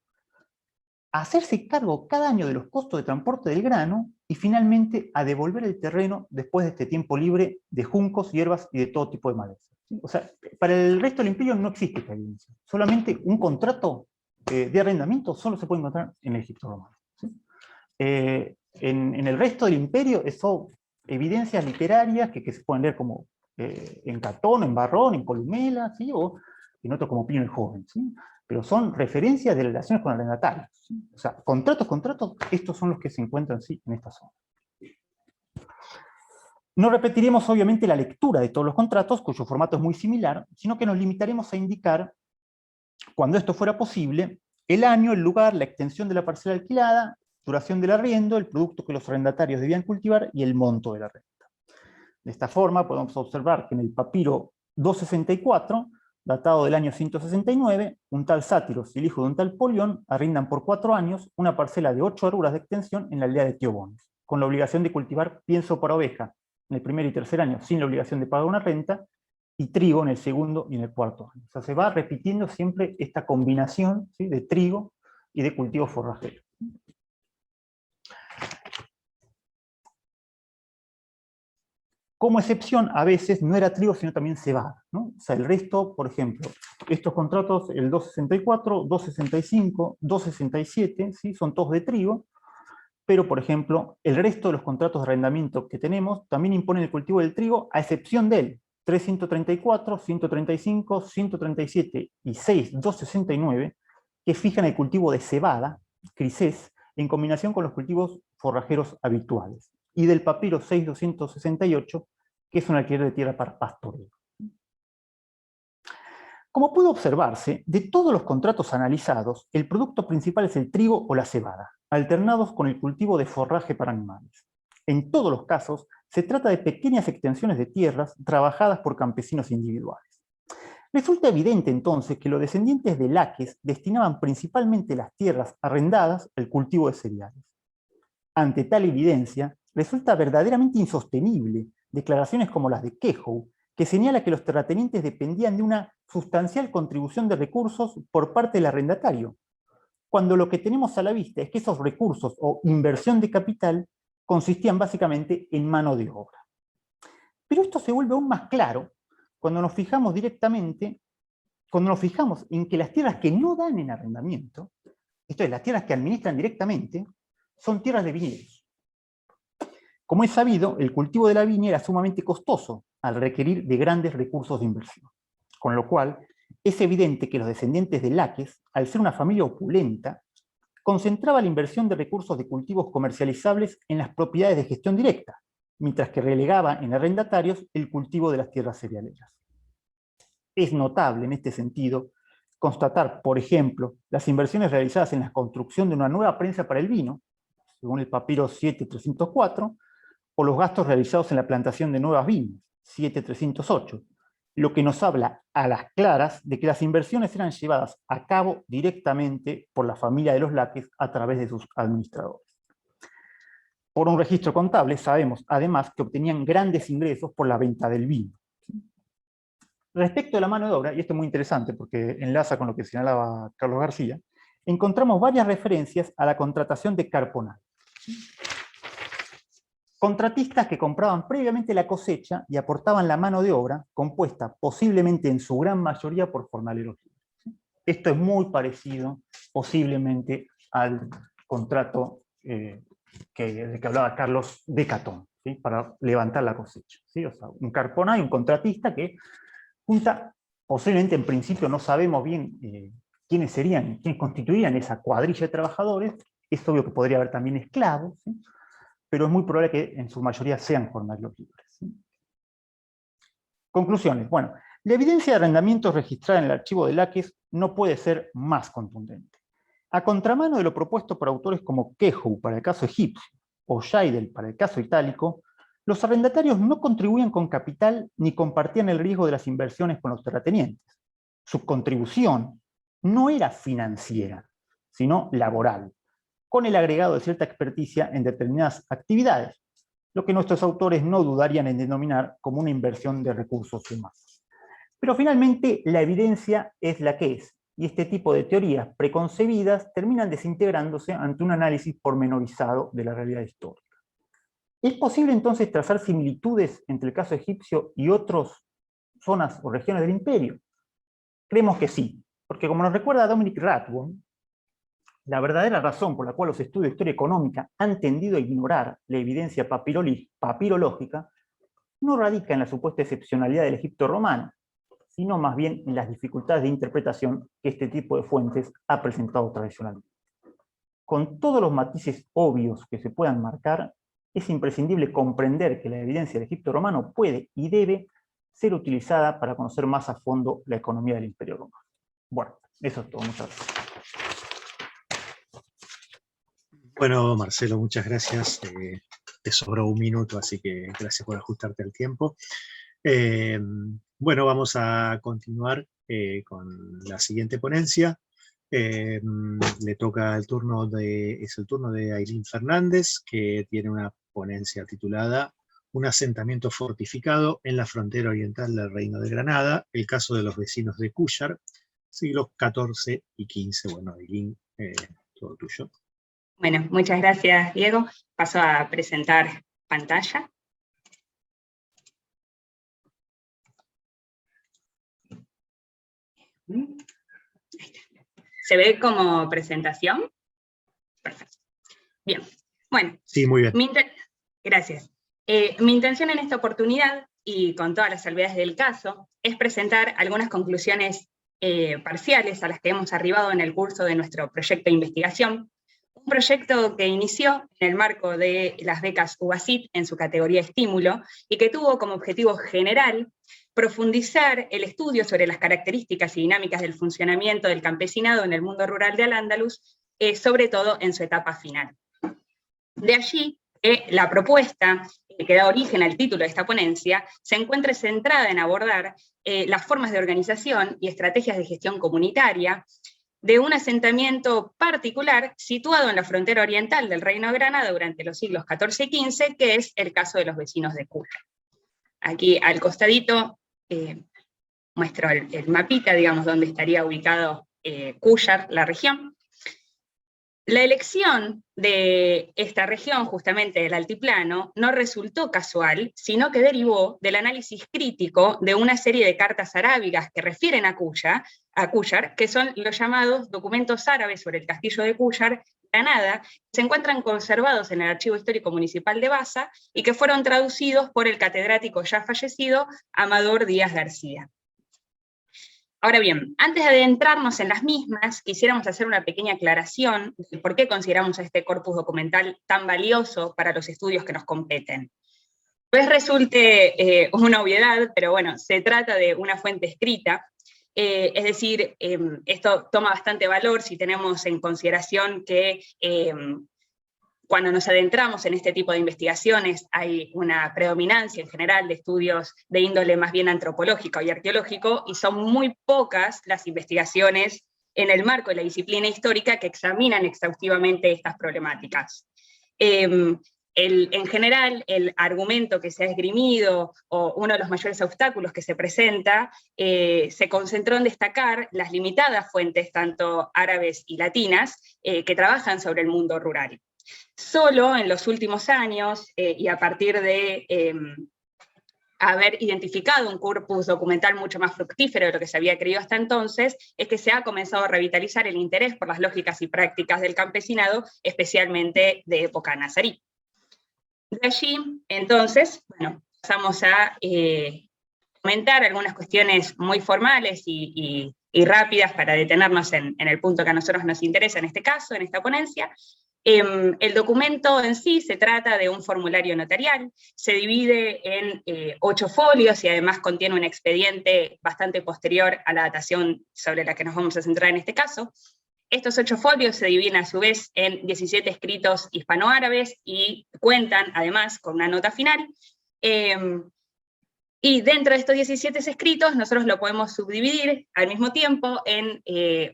a hacerse cargo cada año de los costos de transporte del grano y finalmente a devolver el terreno después de este tiempo libre de juncos, hierbas y de todo tipo de malezas. ¿Sí? O sea, para el resto del imperio no existe esta evidencia. Solamente un contrato de arrendamiento solo se puede encontrar en el Egipto romano. ¿Sí? En el resto del imperio son evidencias literarias que se pueden leer como en Catón, en Varrón, en Columela, ¿sí? O en otros como Plinio el Joven, ¿sí? Pero son referencias de relaciones con arrendatarios, ¿sí? O sea, contratos, estos son los que se encuentran sí, en esta zona. No repetiremos obviamente la lectura de todos los contratos, cuyo formato es muy similar, sino que nos limitaremos a indicar, cuando esto fuera posible, el año, el lugar, la extensión de la parcela alquilada, duración del arriendo, el producto que los arrendatarios debían cultivar y el monto de la renta. De esta forma podemos observar que en el papiro 264, datado del año 169, un tal Sátiros y el hijo de un tal Polión arriendan por 4 años una parcela de 8 aruras de extensión en la aldea de Teogonis, con la obligación de cultivar pienso para oveja en el primer y tercer año sin la obligación de pagar una renta, y trigo en el segundo y en el cuarto año. O sea, se va repitiendo siempre esta combinación, ¿sí? De trigo y de cultivo forrajero. Como excepción, a veces no era trigo, sino también cebada, ¿no? O sea, el resto, por ejemplo, estos contratos, el 264, 265, 267, ¿sí? Son todos de trigo, pero, por ejemplo, el resto de los contratos de arrendamiento que tenemos también imponen el cultivo del trigo, a excepción del 334, 135, 137 y 6269, que fijan el cultivo de cebada, crisés, en combinación con los cultivos forrajeros habituales, y del papiro 6268, que es un alquiler de tierra para pastoreo. Como pudo observarse, de todos los contratos analizados, el producto principal es el trigo o la cebada, alternados con el cultivo de forraje para animales. En todos los casos, se trata de pequeñas extensiones de tierras trabajadas por campesinos individuales. Resulta evidente entonces que los descendientes de Láquez destinaban principalmente las tierras arrendadas al cultivo de cereales. Ante tal evidencia, resulta verdaderamente insostenible declaraciones como las de Quejow, que señala que los terratenientes dependían de una sustancial contribución de recursos por parte del arrendatario, cuando lo que tenemos a la vista es que esos recursos o inversión de capital consistían básicamente en mano de obra. Pero esto se vuelve aún más claro cuando nos fijamos directamente, cuando nos fijamos en que las tierras que no dan en arrendamiento, esto es, las tierras que administran directamente, son tierras de viñedos. Como es sabido, el cultivo de la viña era sumamente costoso al requerir de grandes recursos de inversión, con lo cual es evidente que los descendientes de Láquez, al ser una familia opulenta, concentraba la inversión de recursos de cultivos comercializables en las propiedades de gestión directa, mientras que relegaba en arrendatarios el cultivo de las tierras cerealeras. Es notable en este sentido constatar, por ejemplo, las inversiones realizadas en la construcción de una nueva prensa para el vino, según el papiro 7304, o los gastos realizados en la plantación de nuevas viñas, 7308, lo que nos habla a las claras de que las inversiones eran llevadas a cabo directamente por la familia de los Laques a través de sus administradores. Por un registro contable sabemos además que obtenían grandes ingresos por la venta del vino. Respecto a la mano de obra, y esto es muy interesante porque enlaza con lo que señalaba Carlos García, encontramos varias referencias a la contratación de carponal. Contratistas que compraban previamente la cosecha y aportaban la mano de obra, compuesta posiblemente en su gran mayoría por jornaleros libres. Esto es muy parecido posiblemente al contrato del que hablaba Carlos de Catón, ¿sí? Para levantar la cosecha, ¿sí? O sea, un carponal y un contratista que junta, posiblemente en principio no sabemos bien quiénes constituirían esa cuadrilla de trabajadores. Es obvio que podría haber también esclavos, ¿sí? Pero es muy probable que en su mayoría sean jornaleros libres, ¿sí? Conclusiones. Bueno, la evidencia de arrendamientos registrada en el archivo de Laques no puede ser más contundente. A contramano de lo propuesto por autores como Quejoux para el caso egipcio o Scheidel para el caso itálico, los arrendatarios no contribuían con capital ni compartían el riesgo de las inversiones con los terratenientes. Su contribución no era financiera, sino laboral, con el agregado de cierta experticia en determinadas actividades, lo que nuestros autores no dudarían en denominar como una inversión de recursos humanos. Pero finalmente la evidencia es la que es, y este tipo de teorías preconcebidas terminan desintegrándose ante un análisis pormenorizado de la realidad histórica. ¿Es posible entonces trazar similitudes entre el caso egipcio y otras zonas o regiones del imperio? Creemos que sí, porque como nos recuerda Dominic Rathbone, la verdadera razón por la cual los estudios de historia económica han tendido a ignorar la evidencia papirológica no radica en la supuesta excepcionalidad del Egipto romano, sino más bien en las dificultades de interpretación que este tipo de fuentes ha presentado tradicionalmente. Con todos los matices obvios que se puedan marcar, es imprescindible comprender que la evidencia del Egipto romano puede y debe ser utilizada para conocer más a fondo la economía del Imperio Romano. Bueno, eso es todo. Muchas gracias. Bueno, Marcelo, muchas gracias. Te sobró un minuto, así que gracias por ajustarte al tiempo. Bueno, vamos a continuar con la siguiente ponencia. Le toca es el turno de Ailín Fernández, que tiene una ponencia titulada Un asentamiento fortificado en la frontera oriental del Reino de Granada, el caso de los vecinos de Cúllar, siglos XIV y XV. Bueno, Ailín, todo tuyo. Bueno, muchas gracias, Diego. Paso a presentar pantalla. ¿Se ve como presentación? Perfecto. Bien. Bueno. Sí, muy bien. Gracias. Mi intención en esta oportunidad, y con todas las salvedades del caso, es presentar algunas conclusiones parciales a las que hemos arribado en el curso de nuestro proyecto de investigación. Un proyecto que inició en el marco de las becas UBASIT en su categoría estímulo y que tuvo como objetivo general profundizar el estudio sobre las características y dinámicas del funcionamiento del campesinado en el mundo rural de Al-Ándalus, sobre todo en su etapa final. De allí que la propuesta que da origen al título de esta ponencia se encuentre centrada en abordar las formas de organización y estrategias de gestión comunitaria de un asentamiento particular situado en la frontera oriental del Reino de Granada durante los siglos XIV y XV, que es el caso de los vecinos de Cúllar. Aquí al costadito muestro el mapita, digamos, donde estaría ubicado Cúllar, la región. La elección de esta región, justamente del altiplano, no resultó casual, sino que derivó del análisis crítico de una serie de cartas arábigas que refieren a Cúllar, que son los llamados documentos árabes sobre el castillo de Cúllar, Granada, que se encuentran conservados en el Archivo Histórico Municipal de Baza y que fueron traducidos por el catedrático ya fallecido Amador Díaz García. Ahora bien, antes de adentrarnos en las mismas, quisiéramos hacer una pequeña aclaración de por qué consideramos este corpus documental tan valioso para los estudios que nos competen. Pues resulte una obviedad, pero bueno, se trata de una fuente escrita, es decir, esto toma bastante valor si tenemos en consideración que cuando nos adentramos en este tipo de investigaciones hay una predominancia en general de estudios de índole más bien antropológico y arqueológico, y son muy pocas las investigaciones en el marco de la disciplina histórica que examinan exhaustivamente estas problemáticas. En general, el argumento que se ha esgrimido, o uno de los mayores obstáculos que se presenta, se concentró en destacar las limitadas fuentes, tanto árabes y latinas, que trabajan sobre el mundo rural. Solo en los últimos años, y a partir de haber identificado un corpus documental mucho más fructífero de lo que se había creído hasta entonces, es que se ha comenzado a revitalizar el interés por las lógicas y prácticas del campesinado, especialmente de época nazarí. De allí, entonces, bueno, pasamos a comentar algunas cuestiones muy formales y rápidas para detenernos en el punto que a nosotros nos interesa en este caso, en esta ponencia. El documento en sí se trata de un formulario notarial, se divide en 8 folios y además contiene un expediente bastante posterior a la datación sobre la que nos vamos a centrar en este caso. Estos 8 folios se dividen a su vez en 17 escritos hispanoárabes y cuentan además con una nota final. Y dentro de estos 17 escritos nosotros lo podemos subdividir al mismo tiempo en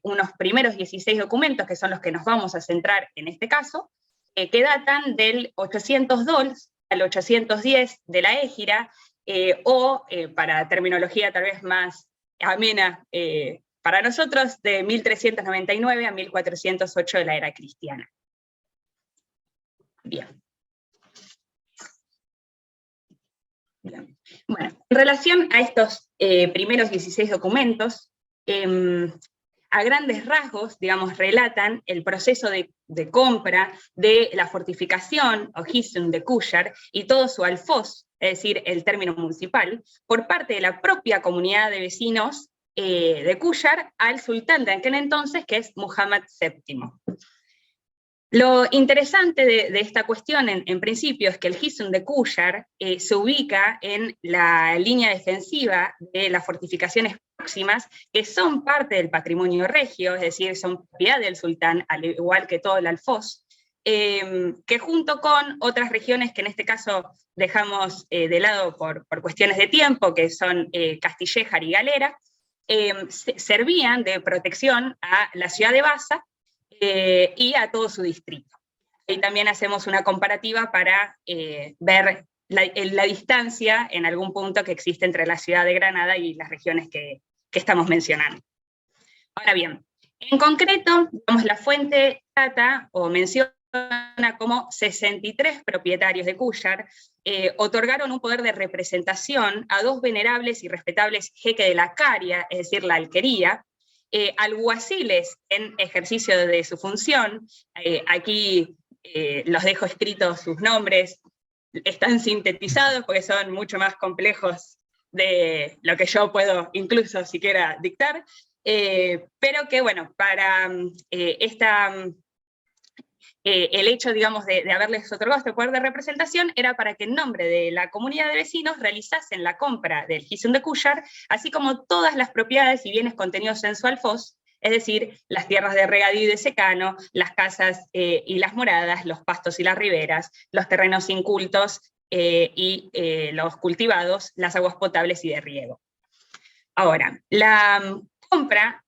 unos primeros 16 documentos, que son los que nos vamos a centrar en este caso, que datan del 802 al 810 de la Égira, o para terminología tal vez más amena para nosotros, de 1399 a 1408 de la era cristiana. Bien. Bien. Bueno, en relación a estos primeros 16 documentos, a grandes rasgos, digamos, relatan el proceso de compra de la fortificación, o Hisn de Kujar, y todo su alfoz, es decir, el término municipal, por parte de la propia comunidad de vecinos de Kujar al sultán de aquel entonces, que es Muhammad VII. Lo interesante de esta cuestión, en principio, es que el Hisn de Kujar se ubica en la línea defensiva de las fortificaciones próximas, que son parte del patrimonio regio, es decir, son propiedad del sultán, al igual que todo el alfoz, que junto con otras regiones que en este caso dejamos de lado por cuestiones de tiempo, que son Castillejar y Galera, servían de protección a la ciudad de Baza, y a todo su distrito. Ahí también hacemos una comparativa para ver la distancia en algún punto que existe entre la ciudad de Granada y las regiones que estamos mencionando. Ahora bien, en concreto, digamos, la fuente trata o menciona como 63 propietarios de Kujar otorgaron un poder de representación a 2 venerables y respetables jeques de la Caria, es decir, la alquería, alguaciles en ejercicio de su función. Aquí los dejo escritos sus nombres, están sintetizados porque son mucho más complejos de lo que yo puedo incluso siquiera dictar, pero que bueno, para el hecho, digamos, de haberles otorgado este poder de representación era para que en nombre de la comunidad de vecinos realizasen la compra del Hisn de Kujar, así como todas las propiedades y bienes contenidos en su alfoz, es decir, las tierras de regadío y de secano, las casas y las moradas, los pastos y las riberas, los terrenos incultos y los cultivados, las aguas potables y de riego. Ahora, la compra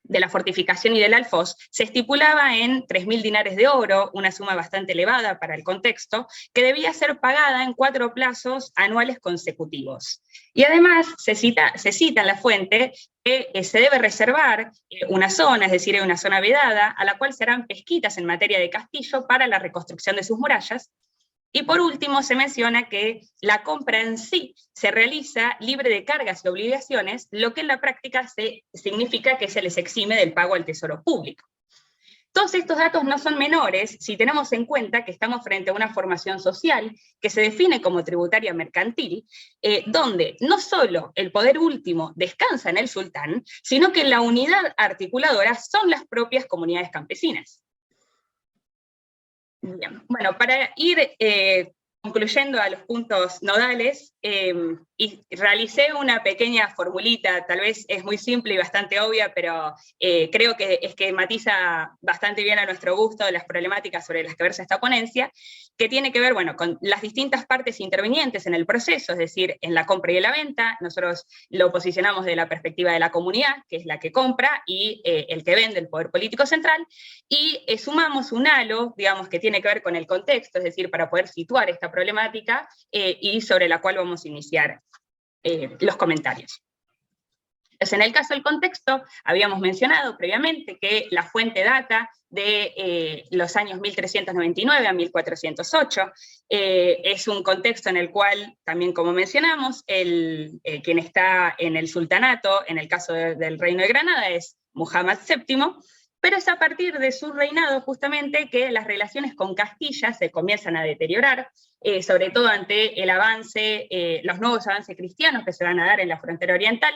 de la fortificación y del alfoz se estipulaba en 3.000 dinares de oro, una suma bastante elevada para el contexto, que debía ser pagada en 4 plazos anuales consecutivos. Y además se cita en la fuente que se debe reservar una zona, es decir, una zona vedada, a la cual serán pesquitas en materia de castillo para la reconstrucción de sus murallas. Y por último se menciona que la compra en sí se realiza libre de cargas y obligaciones, lo que en la práctica significa que se les exime del pago al tesoro público. Todos estos datos no son menores si tenemos en cuenta que estamos frente a una formación social que se define como tributaria mercantil, donde no solo el poder último descansa en el sultán, sino que la unidad articuladora son las propias comunidades campesinas. Bien. Bueno, para ir concluyendo a los puntos nodales, y realicé una pequeña formulita, tal vez es muy simple y bastante obvia, pero creo que esquematiza bastante bien a nuestro gusto las problemáticas sobre las que versa esta ponencia, que tiene que ver, bueno, con las distintas partes intervinientes en el proceso, es decir, en la compra y en la venta. Nosotros lo posicionamos de la perspectiva de la comunidad, que es la que compra, y el que vende, el poder político central, y sumamos un halo, digamos, que tiene que ver con el contexto, es decir, para poder situar esta problemática, y sobre la cual vamos a iniciar los comentarios. Entonces, en el caso del contexto, habíamos mencionado previamente que la fuente data de los años 1399 a 1408, es un contexto en el cual, también como mencionamos, quien está en el sultanato, en el caso del Reino de Granada, es Muhammad VII, pero es a partir de su reinado justamente que las relaciones con Castilla se comienzan a deteriorar, sobre todo ante el avance, los nuevos avances cristianos que se van a dar en la frontera oriental,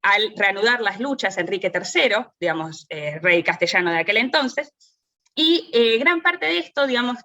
al reanudar las luchas Enrique III, digamos, rey castellano de aquel entonces, y gran parte de esto, digamos,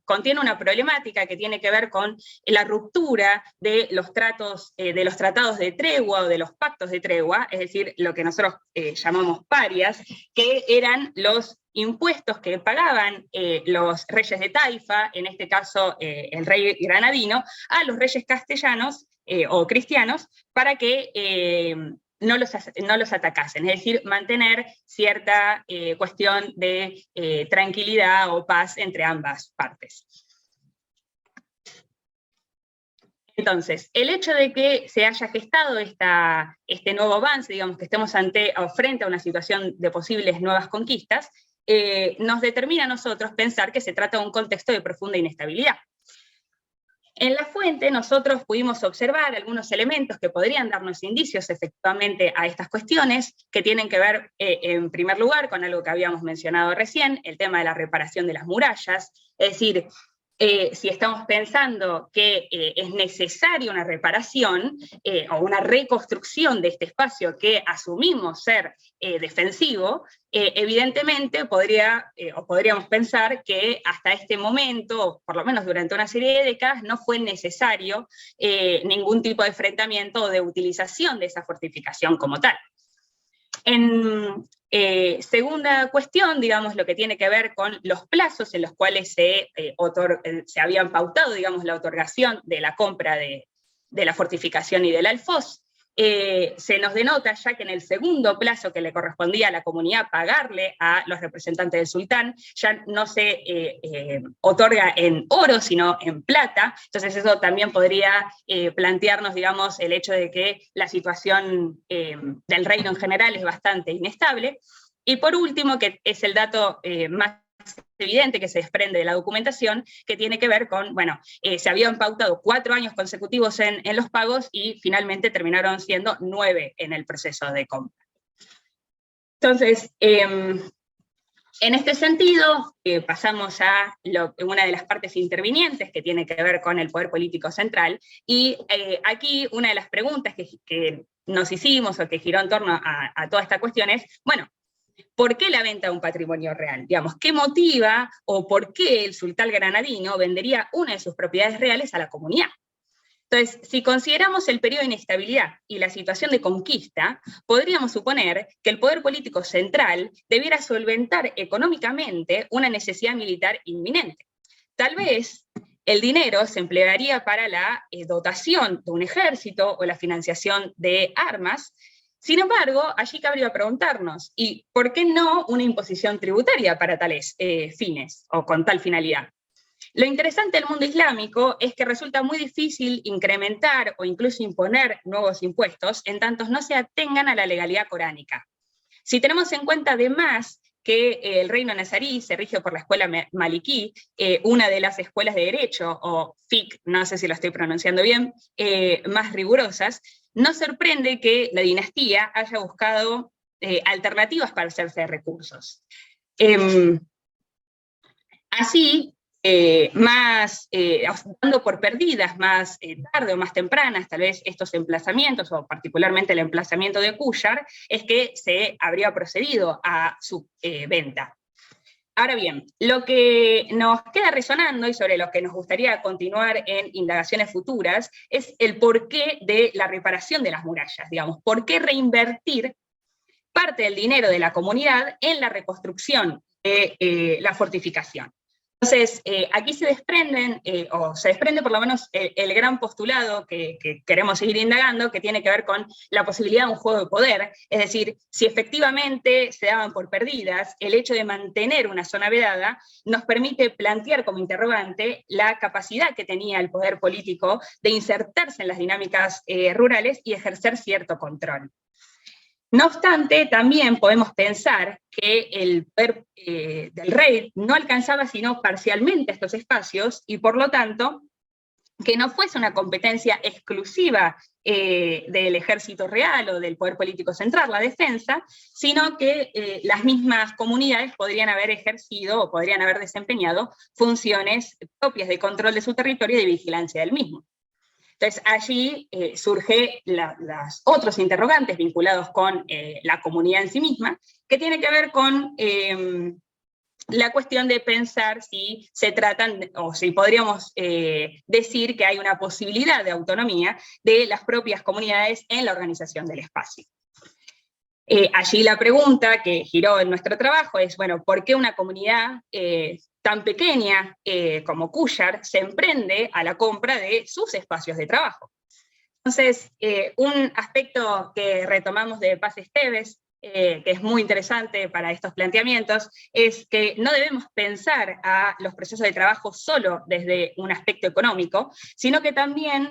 contiene una problemática que tiene que ver con la ruptura de los tratados de tregua o de los pactos de tregua, es decir, lo que nosotros llamamos parias, que eran los impuestos que pagaban los reyes de Taifa, en este caso el rey granadino, a los reyes castellanos o cristianos, para que no los atacasen, es decir, mantener cierta cuestión de tranquilidad o paz entre ambas partes. Entonces, el hecho de que se haya gestado este nuevo avance, digamos, que estemos frente a una situación de posibles nuevas conquistas, nos determina a nosotros pensar que se trata de un contexto de profunda inestabilidad. En la fuente nosotros pudimos observar algunos elementos que podrían darnos indicios efectivamente a estas cuestiones, que tienen que ver, en primer lugar, con algo que habíamos mencionado recién, el tema de la reparación de las murallas, es decir, si estamos pensando que es necesaria una reparación o una reconstrucción de este espacio que asumimos ser defensivo, evidentemente podríamos pensar que hasta este momento, por lo menos durante una serie de décadas, no fue necesario ningún tipo de enfrentamiento o de utilización de esa fortificación como tal. En segunda cuestión, digamos, lo que tiene que ver con los plazos en los cuales se habían pautado, digamos, la otorgación de la compra de la fortificación y del alfoz, se nos denota ya que en el segundo plazo que le correspondía a la comunidad pagarle a los representantes del sultán, ya no se otorga en oro, sino en plata. Entonces eso también podría plantearnos, digamos, el hecho de que la situación del reino en general es bastante inestable. Y por último, que es el dato más evidente que se desprende de la documentación, que tiene que ver con, bueno, se habían pautado 4 años consecutivos en los pagos y finalmente terminaron siendo 9 en el proceso de compra. Entonces, en este sentido, pasamos a una de las partes intervinientes que tiene que ver con el poder político central, y aquí una de las preguntas que nos hicimos o que giró en torno a toda esta cuestión es, bueno, ¿por qué la venta de un patrimonio real? Digamos, ¿qué motiva o por qué el sultán granadino vendería una de sus propiedades reales a la comunidad? Entonces, si consideramos el periodo de inestabilidad y la situación de conquista, podríamos suponer que el poder político central debiera solventar económicamente una necesidad militar inminente. Tal vez el dinero se emplearía para la dotación de un ejército o la financiación de armas. Sin embargo, allí cabría preguntarnos, ¿y por qué no una imposición tributaria para tales fines, o con tal finalidad? Lo interesante del mundo islámico es que resulta muy difícil incrementar o incluso imponer nuevos impuestos en tanto no se atengan a la legalidad coránica. Si tenemos en cuenta además que el reino nazarí se rige por la escuela malikí, una de las escuelas de derecho, o fiqh, no sé si lo estoy pronunciando bien, más rigurosas, no sorprende que la dinastía haya buscado alternativas para hacerse de recursos. Así, dando por perdidas más tarde o más tempranas, tal vez estos emplazamientos, o particularmente el emplazamiento de Cúllar, es que se habría procedido a su venta. Ahora bien, lo que nos queda resonando y sobre lo que nos gustaría continuar en indagaciones futuras es el porqué de la reparación de las murallas, digamos, por qué reinvertir parte del dinero de la comunidad en la reconstrucción de la fortificación. Entonces, aquí se desprenden, o se desprende por lo menos el gran postulado que queremos seguir indagando, que tiene que ver con la posibilidad de un juego de poder, es decir, si efectivamente se daban por perdidas, el hecho de mantener una zona vedada nos permite plantear como interrogante la capacidad que tenía el poder político de insertarse en las dinámicas rurales y ejercer cierto control. No obstante, también podemos pensar que el poder del rey no alcanzaba sino parcialmente estos espacios, y por lo tanto, que no fuese una competencia exclusiva del ejército real o del poder político central, la defensa, sino que las mismas comunidades podrían haber ejercido o podrían haber desempeñado funciones propias de control de su territorio y de vigilancia del mismo. Entonces allí surgen los otros interrogantes vinculados con la comunidad en sí misma, que tiene que ver con la cuestión de pensar si se tratan, o si podríamos decir que hay una posibilidad de autonomía de las propias comunidades en la organización del espacio. Allí la pregunta que giró en nuestro trabajo es, bueno, ¿por qué una comunidad tan pequeña como Cúllar se emprende a la compra de sus espacios de trabajo? Entonces, un aspecto que retomamos de Paz Esteves, que es muy interesante para estos planteamientos, es que no debemos pensar a los procesos de trabajo solo desde un aspecto económico, sino que también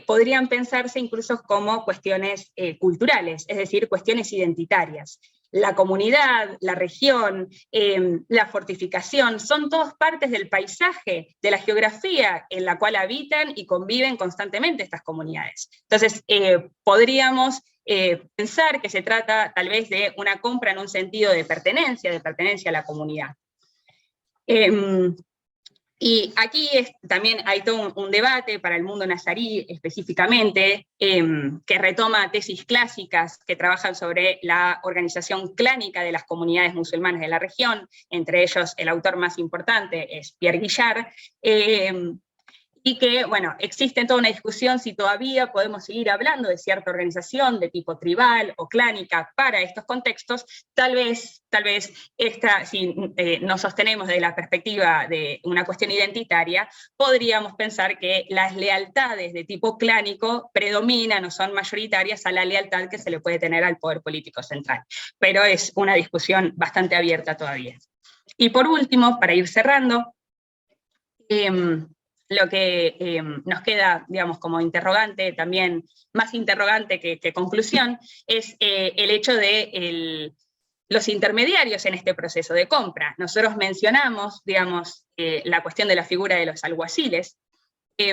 podrían pensarse incluso como cuestiones culturales, es decir, cuestiones identitarias. La comunidad, la región, la fortificación, son todas partes del paisaje, de la geografía en la cual habitan y conviven constantemente estas comunidades. Entonces, podríamos pensar que se trata tal vez de una compra en un sentido de pertenencia a la comunidad. Y aquí también hay todo un debate para el mundo nazarí específicamente, que retoma tesis clásicas que trabajan sobre la organización clánica de las comunidades musulmanas de la región, entre ellos el autor más importante es Pierre Guillard, y que, bueno, existe toda una discusión si todavía podemos seguir hablando de cierta organización de tipo tribal o clánica para estos contextos. Tal vez si nos sostenemos de la perspectiva de una cuestión identitaria, podríamos pensar que las lealtades de tipo clánico predominan o son mayoritarias a la lealtad que se le puede tener al poder político central. Pero es una discusión bastante abierta todavía. Y por último, para ir cerrando, lo que nos queda, digamos, como interrogante, también más interrogante que conclusión, es el hecho de los intermediarios en este proceso de compra. Nosotros mencionamos, digamos, la cuestión de la figura de los alguaciles, y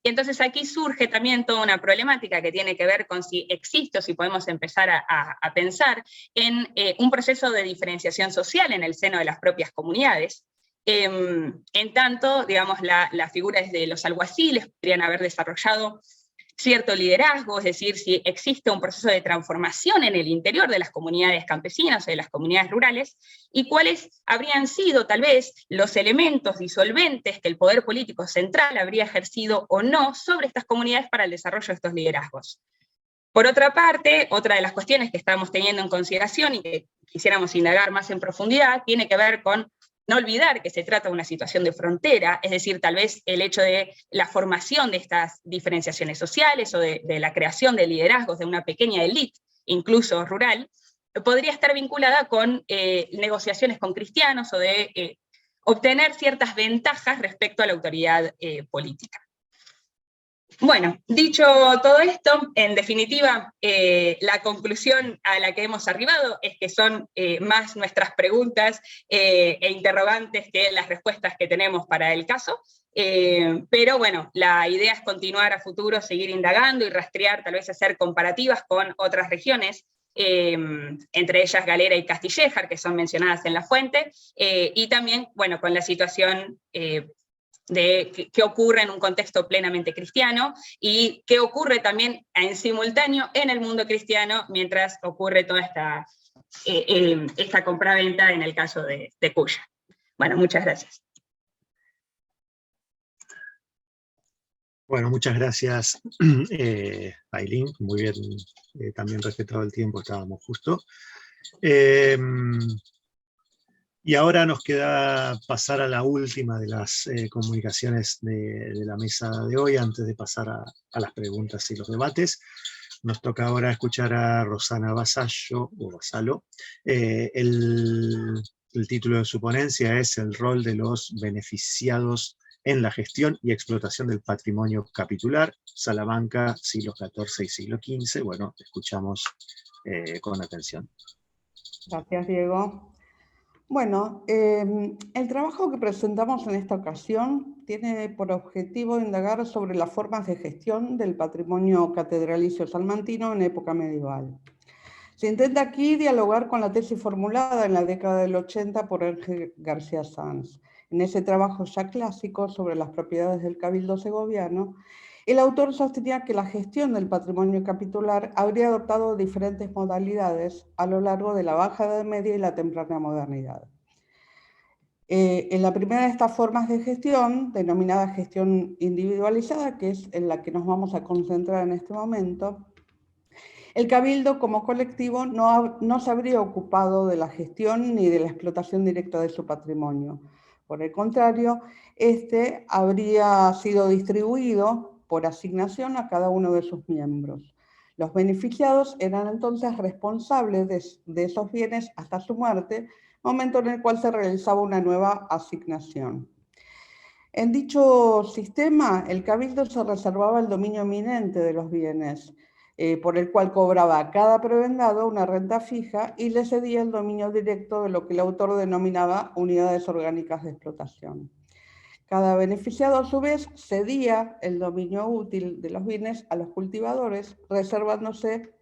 entonces aquí surge también toda una problemática que tiene que ver con si existe o si podemos empezar a pensar en un proceso de diferenciación social en el seno de las propias comunidades. En tanto, digamos, la figura de los alguaciles podrían haber desarrollado cierto liderazgo, es decir, si existe un proceso de transformación en el interior de las comunidades campesinas o de las comunidades rurales, y cuáles habrían sido tal vez los elementos disolventes que el poder político central habría ejercido o no sobre estas comunidades para el desarrollo de estos liderazgos. Por otra parte, otra de las cuestiones que estamos teniendo en consideración y que quisiéramos indagar más en profundidad, tiene que ver con no olvidar que se trata de una situación de frontera, es decir, tal vez el hecho de la formación de estas diferenciaciones sociales o de la creación de liderazgos de una pequeña élite, incluso rural, podría estar vinculada con negociaciones con cristianos o de obtener ciertas ventajas respecto a la autoridad política. Bueno, dicho todo esto, en definitiva, la conclusión a la que hemos arribado es que son más nuestras preguntas e interrogantes que las respuestas que tenemos para el caso, pero bueno, la idea es continuar a futuro, seguir indagando y rastrear, tal vez hacer comparativas con otras regiones entre ellas Galera y Castillejar, que son mencionadas en la fuente, y también, bueno, con la situación de qué ocurre en un contexto plenamente cristiano, y qué ocurre también en simultáneo en el mundo cristiano, mientras ocurre toda esta compraventa en el caso de Cuya. Bueno, muchas gracias. Bueno, muchas gracias, Ailín, muy bien, también respetado el tiempo, estábamos justo. Y ahora nos queda pasar a la última de las comunicaciones de la mesa de hoy, antes de pasar a las preguntas y los debates. Nos toca ahora escuchar a Rosana Vasallo, el título de su ponencia es El rol de los beneficiados en la gestión y explotación del patrimonio capitular, Salamanca, siglo XIV y siglo XV. Bueno, escuchamos con atención. Gracias, Diego. Bueno, el trabajo que presentamos en esta ocasión tiene por objetivo indagar sobre las formas de gestión del patrimonio catedralicio salmantino en época medieval. Se intenta aquí dialogar con la tesis formulada en la década del 80 por Ángel García Sanz. En ese trabajo ya clásico sobre las propiedades del cabildo segoviano, el autor sostenía que la gestión del patrimonio capitular habría adoptado diferentes modalidades a lo largo de la Baja Edad Media y la temprana modernidad. En la primera de estas formas de gestión, denominada gestión individualizada, que es en la que nos vamos a concentrar en este momento, el cabildo como colectivo no se habría ocupado de la gestión ni de la explotación directa de su patrimonio. Por el contrario, este habría sido distribuido por asignación a cada uno de sus miembros. Los beneficiados eran entonces responsables de esos bienes hasta su muerte, momento en el cual se realizaba una nueva asignación. En dicho sistema, el cabildo se reservaba el dominio eminente de los bienes, por el cual cobraba a cada prebendado una renta fija y le cedía el dominio directo de lo que el autor denominaba unidades orgánicas de explotación. Cada beneficiado, a su vez, cedía el dominio útil de los bienes a los cultivadores, reservándose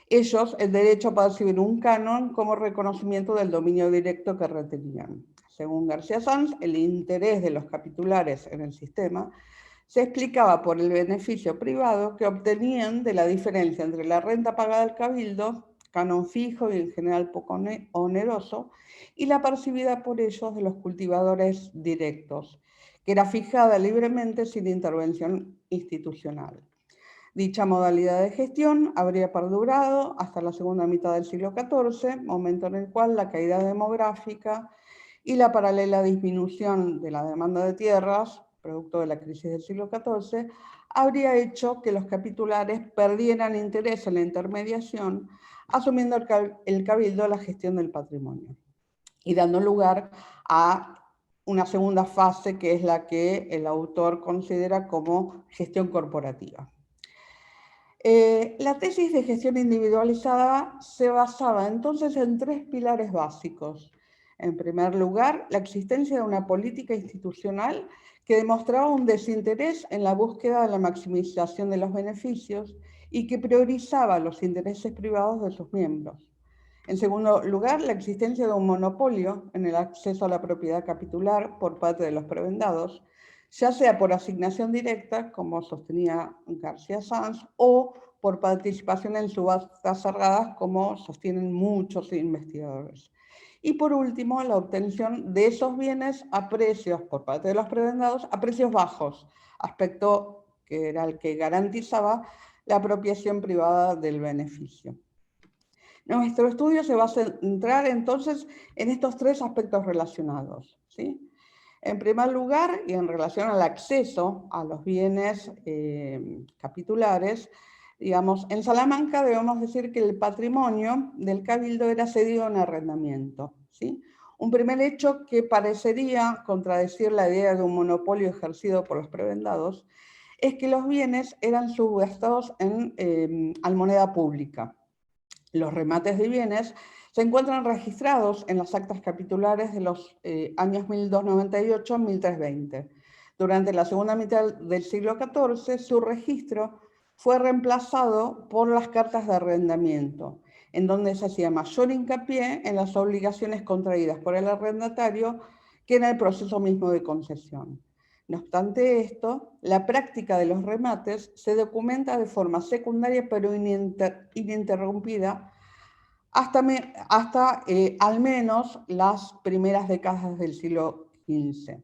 ellos el derecho a percibir un canon como reconocimiento del dominio directo que retenían. Según García Sanz, el interés de los capitulares en el sistema se explicaba por el beneficio privado que obtenían de la diferencia entre la renta pagada al cabildo, canon fijo y en general poco oneroso, y la percibida por ellos de los cultivadores directos, que era fijada libremente sin intervención institucional. Dicha modalidad de gestión habría perdurado hasta la segunda mitad del siglo XIV, momento en el cual la caída demográfica y la paralela disminución de la demanda de tierras, producto de la crisis del siglo XIV, habría hecho que los capitulares perdieran interés en la intermediación, asumiendo el cabildo la gestión del patrimonio y dando lugar a una segunda fase que es la que el autor considera como gestión corporativa. La tesis de gestión individualizada se basaba entonces en tres pilares básicos. En primer lugar, la existencia de una política institucional que demostraba un desinterés en la búsqueda de la maximización de los beneficios y que priorizaba los intereses privados de sus miembros. En segundo lugar, la existencia de un monopolio en el acceso a la propiedad capitular por parte de los prebendados, ya sea por asignación directa, como sostenía García Sanz, o por participación en subastas cerradas, como sostienen muchos investigadores. Y por último, la obtención de esos bienes a precios, por parte de los prebendados, a precios bajos, aspecto que era el que garantizaba la apropiación privada del beneficio. Nuestro estudio se va a centrar entonces en estos tres aspectos relacionados, ¿sí? En primer lugar, y en relación al acceso a los bienes capitulares, digamos, en Salamanca debemos decir que el patrimonio del cabildo era cedido en arrendamiento, ¿sí? Un primer hecho que parecería contradecir la idea de un monopolio ejercido por los prebendados es que los bienes eran subastados en moneda pública. Los remates de bienes se encuentran registrados en las actas capitulares de los años 1298-1320. Durante la segunda mitad del siglo XIV, su registro fue reemplazado por las cartas de arrendamiento, en donde se hacía mayor hincapié en las obligaciones contraídas por el arrendatario que en el proceso mismo de concesión. No obstante esto, la práctica de los remates se documenta de forma secundaria pero ininterrumpida hasta al menos las primeras décadas del siglo XV.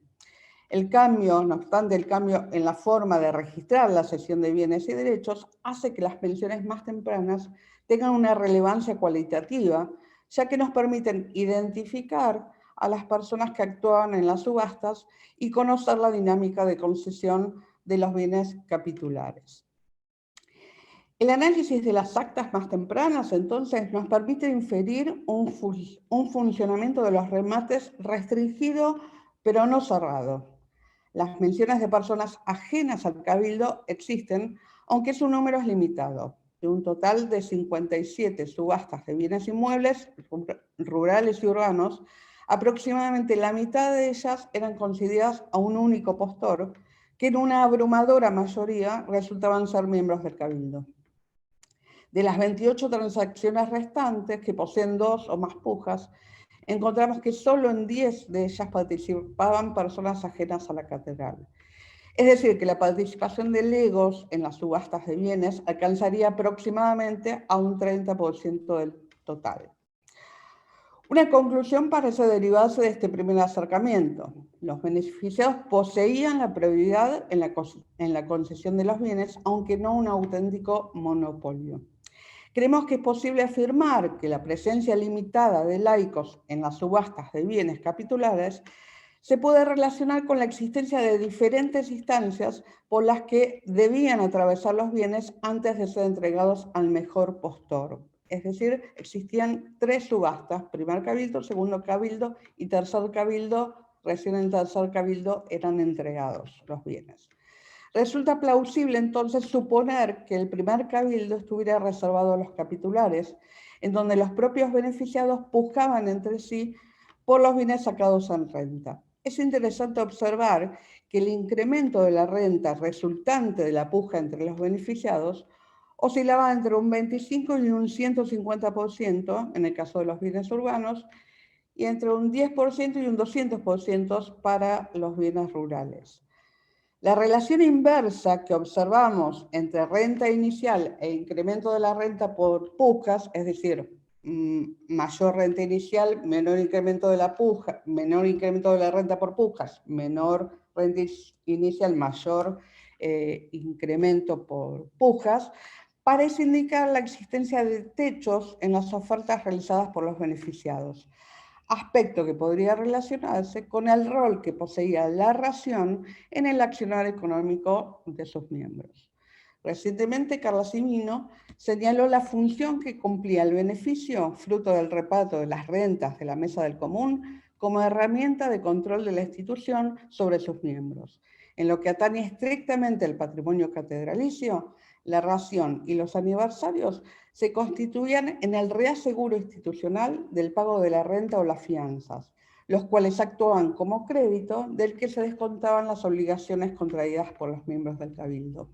El cambio, no obstante, el cambio en la forma de registrar la cesión de bienes y derechos hace que las pensiones más tempranas tengan una relevancia cualitativa, ya que nos permiten identificar a las personas que actuaban en las subastas y conocer la dinámica de concesión de los bienes capitulares. El análisis de las actas más tempranas, entonces, nos permite inferir un funcionamiento de los remates restringido, pero no cerrado. Las menciones de personas ajenas al cabildo existen, aunque su número es limitado. De un total de 57 subastas de bienes inmuebles, rurales y urbanos, aproximadamente la mitad de ellas eran concedidas a un único postor, que en una abrumadora mayoría resultaban ser miembros del cabildo. De las 28 transacciones restantes, que poseen 2 o más pujas, encontramos que solo en 10 de ellas participaban personas ajenas a la catedral. Es decir, que la participación de legos en las subastas de bienes alcanzaría aproximadamente a un 30% del total. Una conclusión parece derivarse de este primer acercamiento. Los beneficiados poseían la prioridad en la concesión de los bienes, aunque no un auténtico monopolio. Creemos que es posible afirmar que la presencia limitada de laicos en las subastas de bienes capitulares se puede relacionar con la existencia de diferentes instancias por las que debían atravesar los bienes antes de ser entregados al mejor postor. Es decir, existían 3 subastas, primer cabildo, segundo cabildo y tercer cabildo. Recién en tercer cabildo eran entregados los bienes. Resulta plausible entonces suponer que el primer cabildo estuviera reservado a los capitulares, en donde los propios beneficiados pujaban entre sí por los bienes sacados en renta. Es interesante observar que el incremento de la renta resultante de la puja entre los beneficiados oscilaba entre un 25 y un 150% en el caso de los bienes urbanos y entre un 10% y un 200% para los bienes rurales. La relación inversa que observamos entre renta inicial e incremento de la renta por pujas, es decir, mayor renta inicial, menor incremento de la puja, menor incremento de la renta por pujas, menor renta inicial, mayor incremento por pujas, parece indicar la existencia de techos en las ofertas realizadas por los beneficiados, aspecto que podría relacionarse con el rol que poseía la ración en el accionar económico de sus miembros. Recientemente, Carla Cimino señaló la función que cumplía el beneficio, fruto del reparto de las rentas de la mesa del común, como herramienta de control de la institución sobre sus miembros. En lo que atañe estrictamente al patrimonio catedralicio, la ración y los aniversarios se constituían en el reaseguro institucional del pago de la renta o las fianzas, los cuales actuaban como crédito del que se descontaban las obligaciones contraídas por los miembros del cabildo.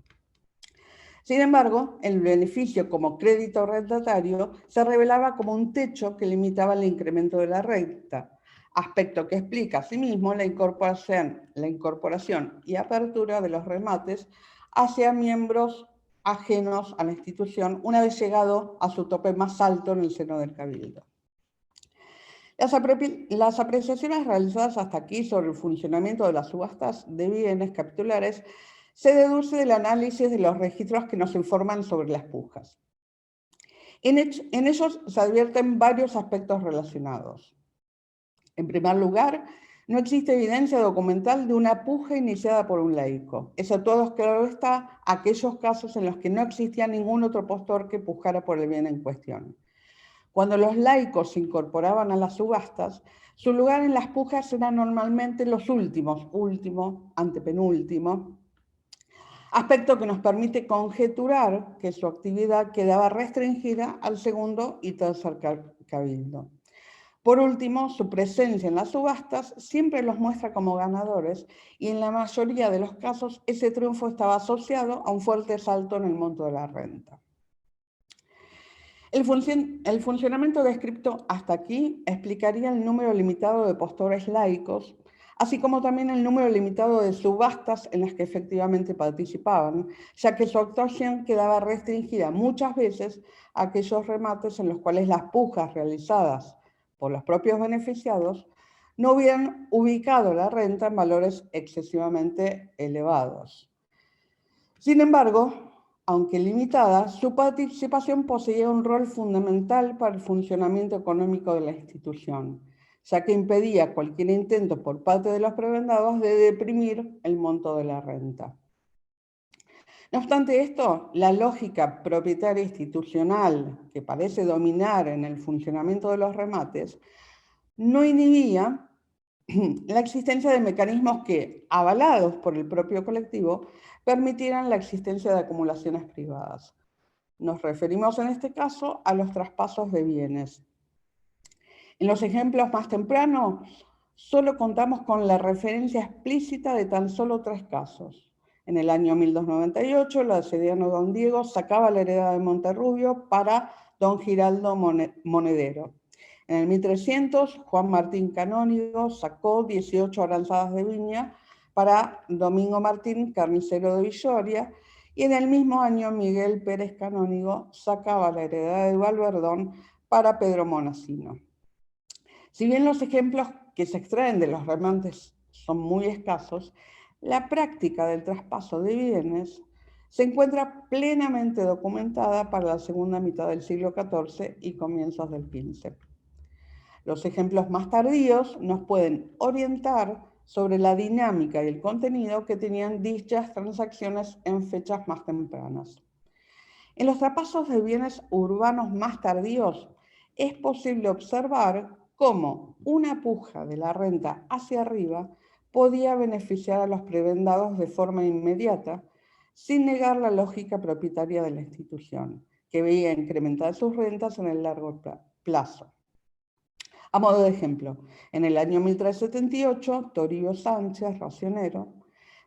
Sin embargo, el beneficio como crédito rentatario se revelaba como un techo que limitaba el incremento de la renta, aspecto que explica asimismo la incorporación y apertura de los remates hacia miembros ajenos a la institución una vez llegado a su tope más alto en el seno del cabildo. Las apreciaciones realizadas hasta aquí sobre el funcionamiento de las subastas de bienes capitulares se deduce del análisis de los registros que nos informan sobre las pujas. En ellos se advierten varios aspectos relacionados. En primer lugar, no existe evidencia documental de una puja iniciada por un laico, exceptuados, claro está, aquellos casos en los que no existía ningún otro postor que pujara por el bien en cuestión. Cuando los laicos se incorporaban a las subastas, su lugar en las pujas eran normalmente los últimos, último, antepenúltimo, aspecto que nos permite conjeturar que su actividad quedaba restringida al segundo y tercer cabildo. Por último, su presencia en las subastas siempre los muestra como ganadores y en la mayoría de los casos ese triunfo estaba asociado a un fuerte salto en el monto de la renta. El funcionamiento descrito hasta aquí explicaría el número limitado de postores laicos, así como también el número limitado de subastas en las que efectivamente participaban, ya que su actuación quedaba restringida muchas veces a aquellos remates en los cuales las pujas realizadas por los propios beneficiados no hubieran ubicado la renta en valores excesivamente elevados. Sin embargo, aunque limitada, su participación poseía un rol fundamental para el funcionamiento económico de la institución, ya que impedía cualquier intento por parte de los prebendados de deprimir el monto de la renta. No obstante esto, la lógica propietaria institucional que parece dominar en el funcionamiento de los remates no inhibía la existencia de mecanismos que, avalados por el propio colectivo, permitieran la existencia de acumulaciones privadas. Nos referimos en este caso a los traspasos de bienes. En los ejemplos más tempranos, solo contamos con la referencia explícita de tan solo 3 casos. En el año 1298, el asediano don Diego sacaba la heredad de Monterrubio para don Giraldo Monedero. En el 1300, Juan Martín Canónigo sacó 18 aranzadas de viña para Domingo Martín, carnicero de Villoria, y en el mismo año Miguel Pérez Canónigo sacaba la heredad de Valverdón para Pedro Monacino. Si bien los ejemplos que se extraen de los remates son muy escasos, la práctica del traspaso de bienes se encuentra plenamente documentada para la segunda mitad del siglo XIV y comienzos del XV. Los ejemplos más tardíos nos pueden orientar sobre la dinámica y el contenido que tenían dichas transacciones en fechas más tempranas. En los traspasos de bienes urbanos más tardíos es posible observar cómo una puja de la renta hacia arriba podía beneficiar a los prebendados de forma inmediata, sin negar la lógica propietaria de la institución, que veía incrementar sus rentas en el largo plazo. A modo de ejemplo, en el año 1378, Toribio Sánchez, racionero,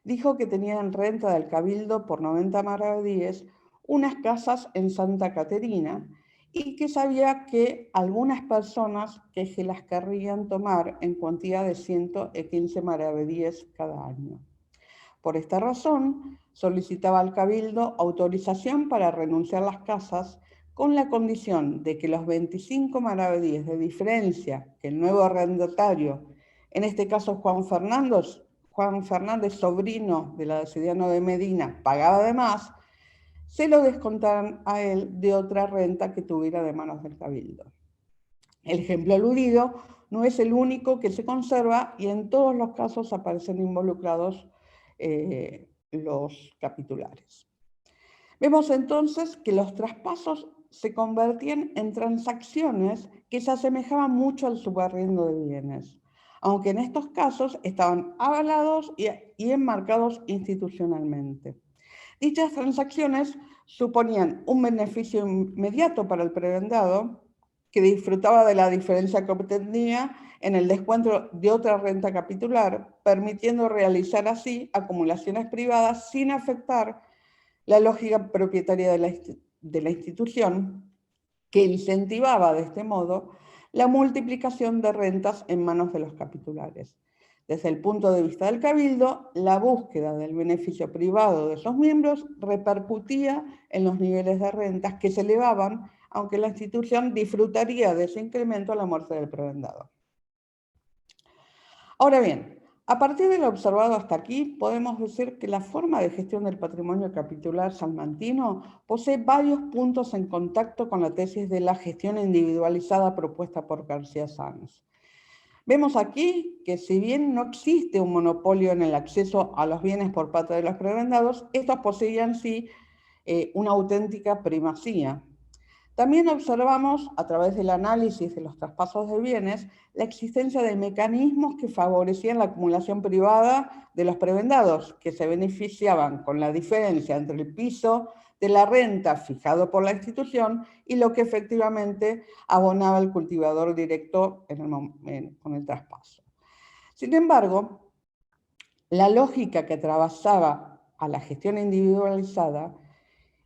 dijo que tenía en renta del cabildo por 90 maravedíes unas casas en Santa Caterina y que sabía que algunas personas que se las querrían tomar en cuantía de 115 maravedíes cada año. Por esta razón, solicitaba al cabildo autorización para renunciar a las casas con la condición de que los 25 maravedíes de diferencia que el nuevo arrendatario, en este caso Juan Fernández, sobrino del asediano de Medina, pagaba además, se lo descontaran a él de otra renta que tuviera de manos del cabildo. El ejemplo aludido no es el único que se conserva y en todos los casos aparecen involucrados los capitulares. Vemos entonces que los traspasos se convertían en transacciones que se asemejaban mucho al subarriendo de bienes, aunque en estos casos estaban avalados y enmarcados institucionalmente. Dichas transacciones suponían un beneficio inmediato para el prebendado, que disfrutaba de la diferencia que obtenía en el descuento de otra renta capitular, permitiendo realizar así acumulaciones privadas sin afectar la lógica propietaria de la institución, que incentivaba de este modo la multiplicación de rentas en manos de los capitulares. Desde el punto de vista del cabildo, la búsqueda del beneficio privado de sus miembros repercutía en los niveles de rentas que se elevaban, aunque la institución disfrutaría de ese incremento a la muerte del prebendado. Ahora bien, a partir de lo observado hasta aquí, podemos decir que la forma de gestión del patrimonio capitular salmantino posee varios puntos en contacto con la tesis de la gestión individualizada propuesta por García Sanz. Vemos aquí que si bien no existe un monopolio en el acceso a los bienes por parte de los prebendados, estos poseían sí una auténtica primacía. También observamos, a través del análisis de los traspasos de bienes, la existencia de mecanismos que favorecían la acumulación privada de los prebendados, que se beneficiaban con la diferencia entre el piso de la renta fijado por la institución y lo que efectivamente abonaba el cultivador directo con el traspaso. Sin embargo, la lógica que atravesaba a la gestión individualizada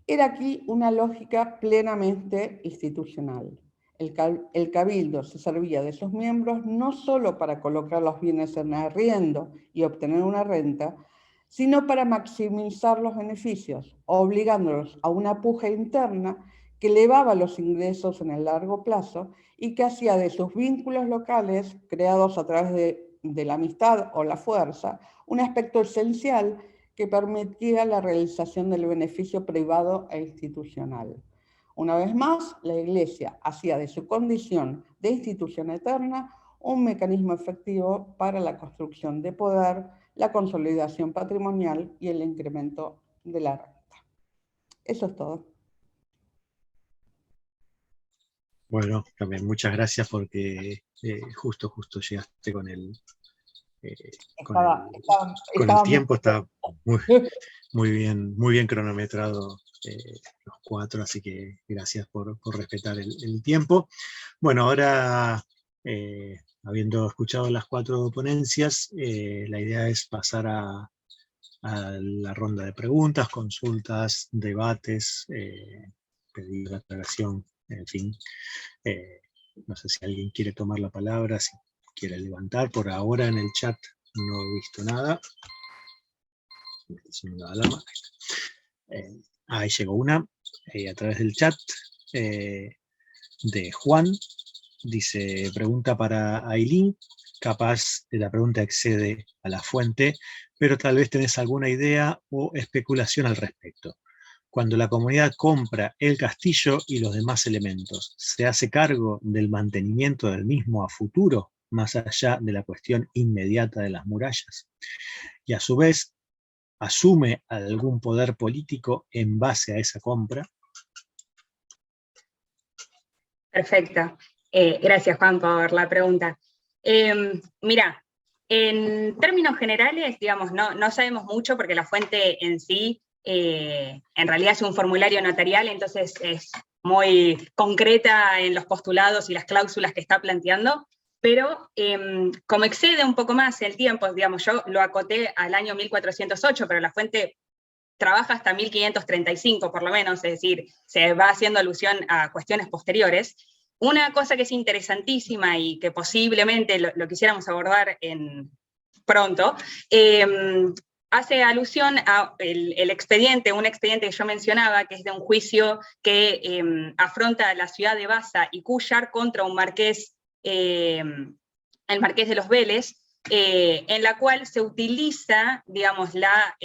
era aquí una lógica plenamente institucional. El cabildo se servía de sus miembros no solo para colocar los bienes en arriendo y obtener una renta, sino para maximizar los beneficios, obligándolos a una puja interna que elevaba los ingresos en el largo plazo y que hacía de sus vínculos locales, creados a través de la amistad o la fuerza, un aspecto esencial que permitía la realización del beneficio privado e institucional. Una vez más, la Iglesia hacía de su condición de institución eterna un mecanismo efectivo para la construcción de poder, la consolidación patrimonial y el incremento de la renta. Eso es todo. Bueno, también muchas gracias porque justo llegaste con el, con el tiempo, está muy bien cronometrado los 4, así que gracias por respetar el tiempo. Bueno, ahora, habiendo escuchado las 4 ponencias, la idea es pasar a la ronda de preguntas, consultas, debates, pedidos de aclaración, en fin. No sé si alguien quiere tomar la palabra, si quiere levantar. Por ahora en el chat no he visto nada. Ahí llegó una, a través del chat, de Juan. Dice, pregunta para Ailín, capaz de la pregunta excede a la fuente, pero tal vez tenés alguna idea o especulación al respecto. Cuando la comunidad compra el castillo y los demás elementos, ¿se hace cargo del mantenimiento del mismo a futuro, más allá de la cuestión inmediata de las murallas? Y a su vez, ¿asume algún poder político en base a esa compra? Perfecto. Gracias, Juan, por la pregunta. Mirá, en términos generales, digamos, no sabemos mucho porque la fuente en sí en realidad es un formulario notarial, entonces es muy concreta en los postulados y las cláusulas que está planteando, pero como excede un poco más el tiempo, digamos, yo lo acoté al año 1408, pero la fuente trabaja hasta 1535 por lo menos, es decir, se va haciendo alusión a cuestiones posteriores. Una cosa que es interesantísima y que posiblemente lo quisiéramos abordar pronto, hace alusión a el expediente, un expediente que yo mencionaba, que es de un juicio que afronta a la ciudad de Baza y Cúllar contra un marqués, el marqués de los Vélez, en la cual se utiliza, digamos, la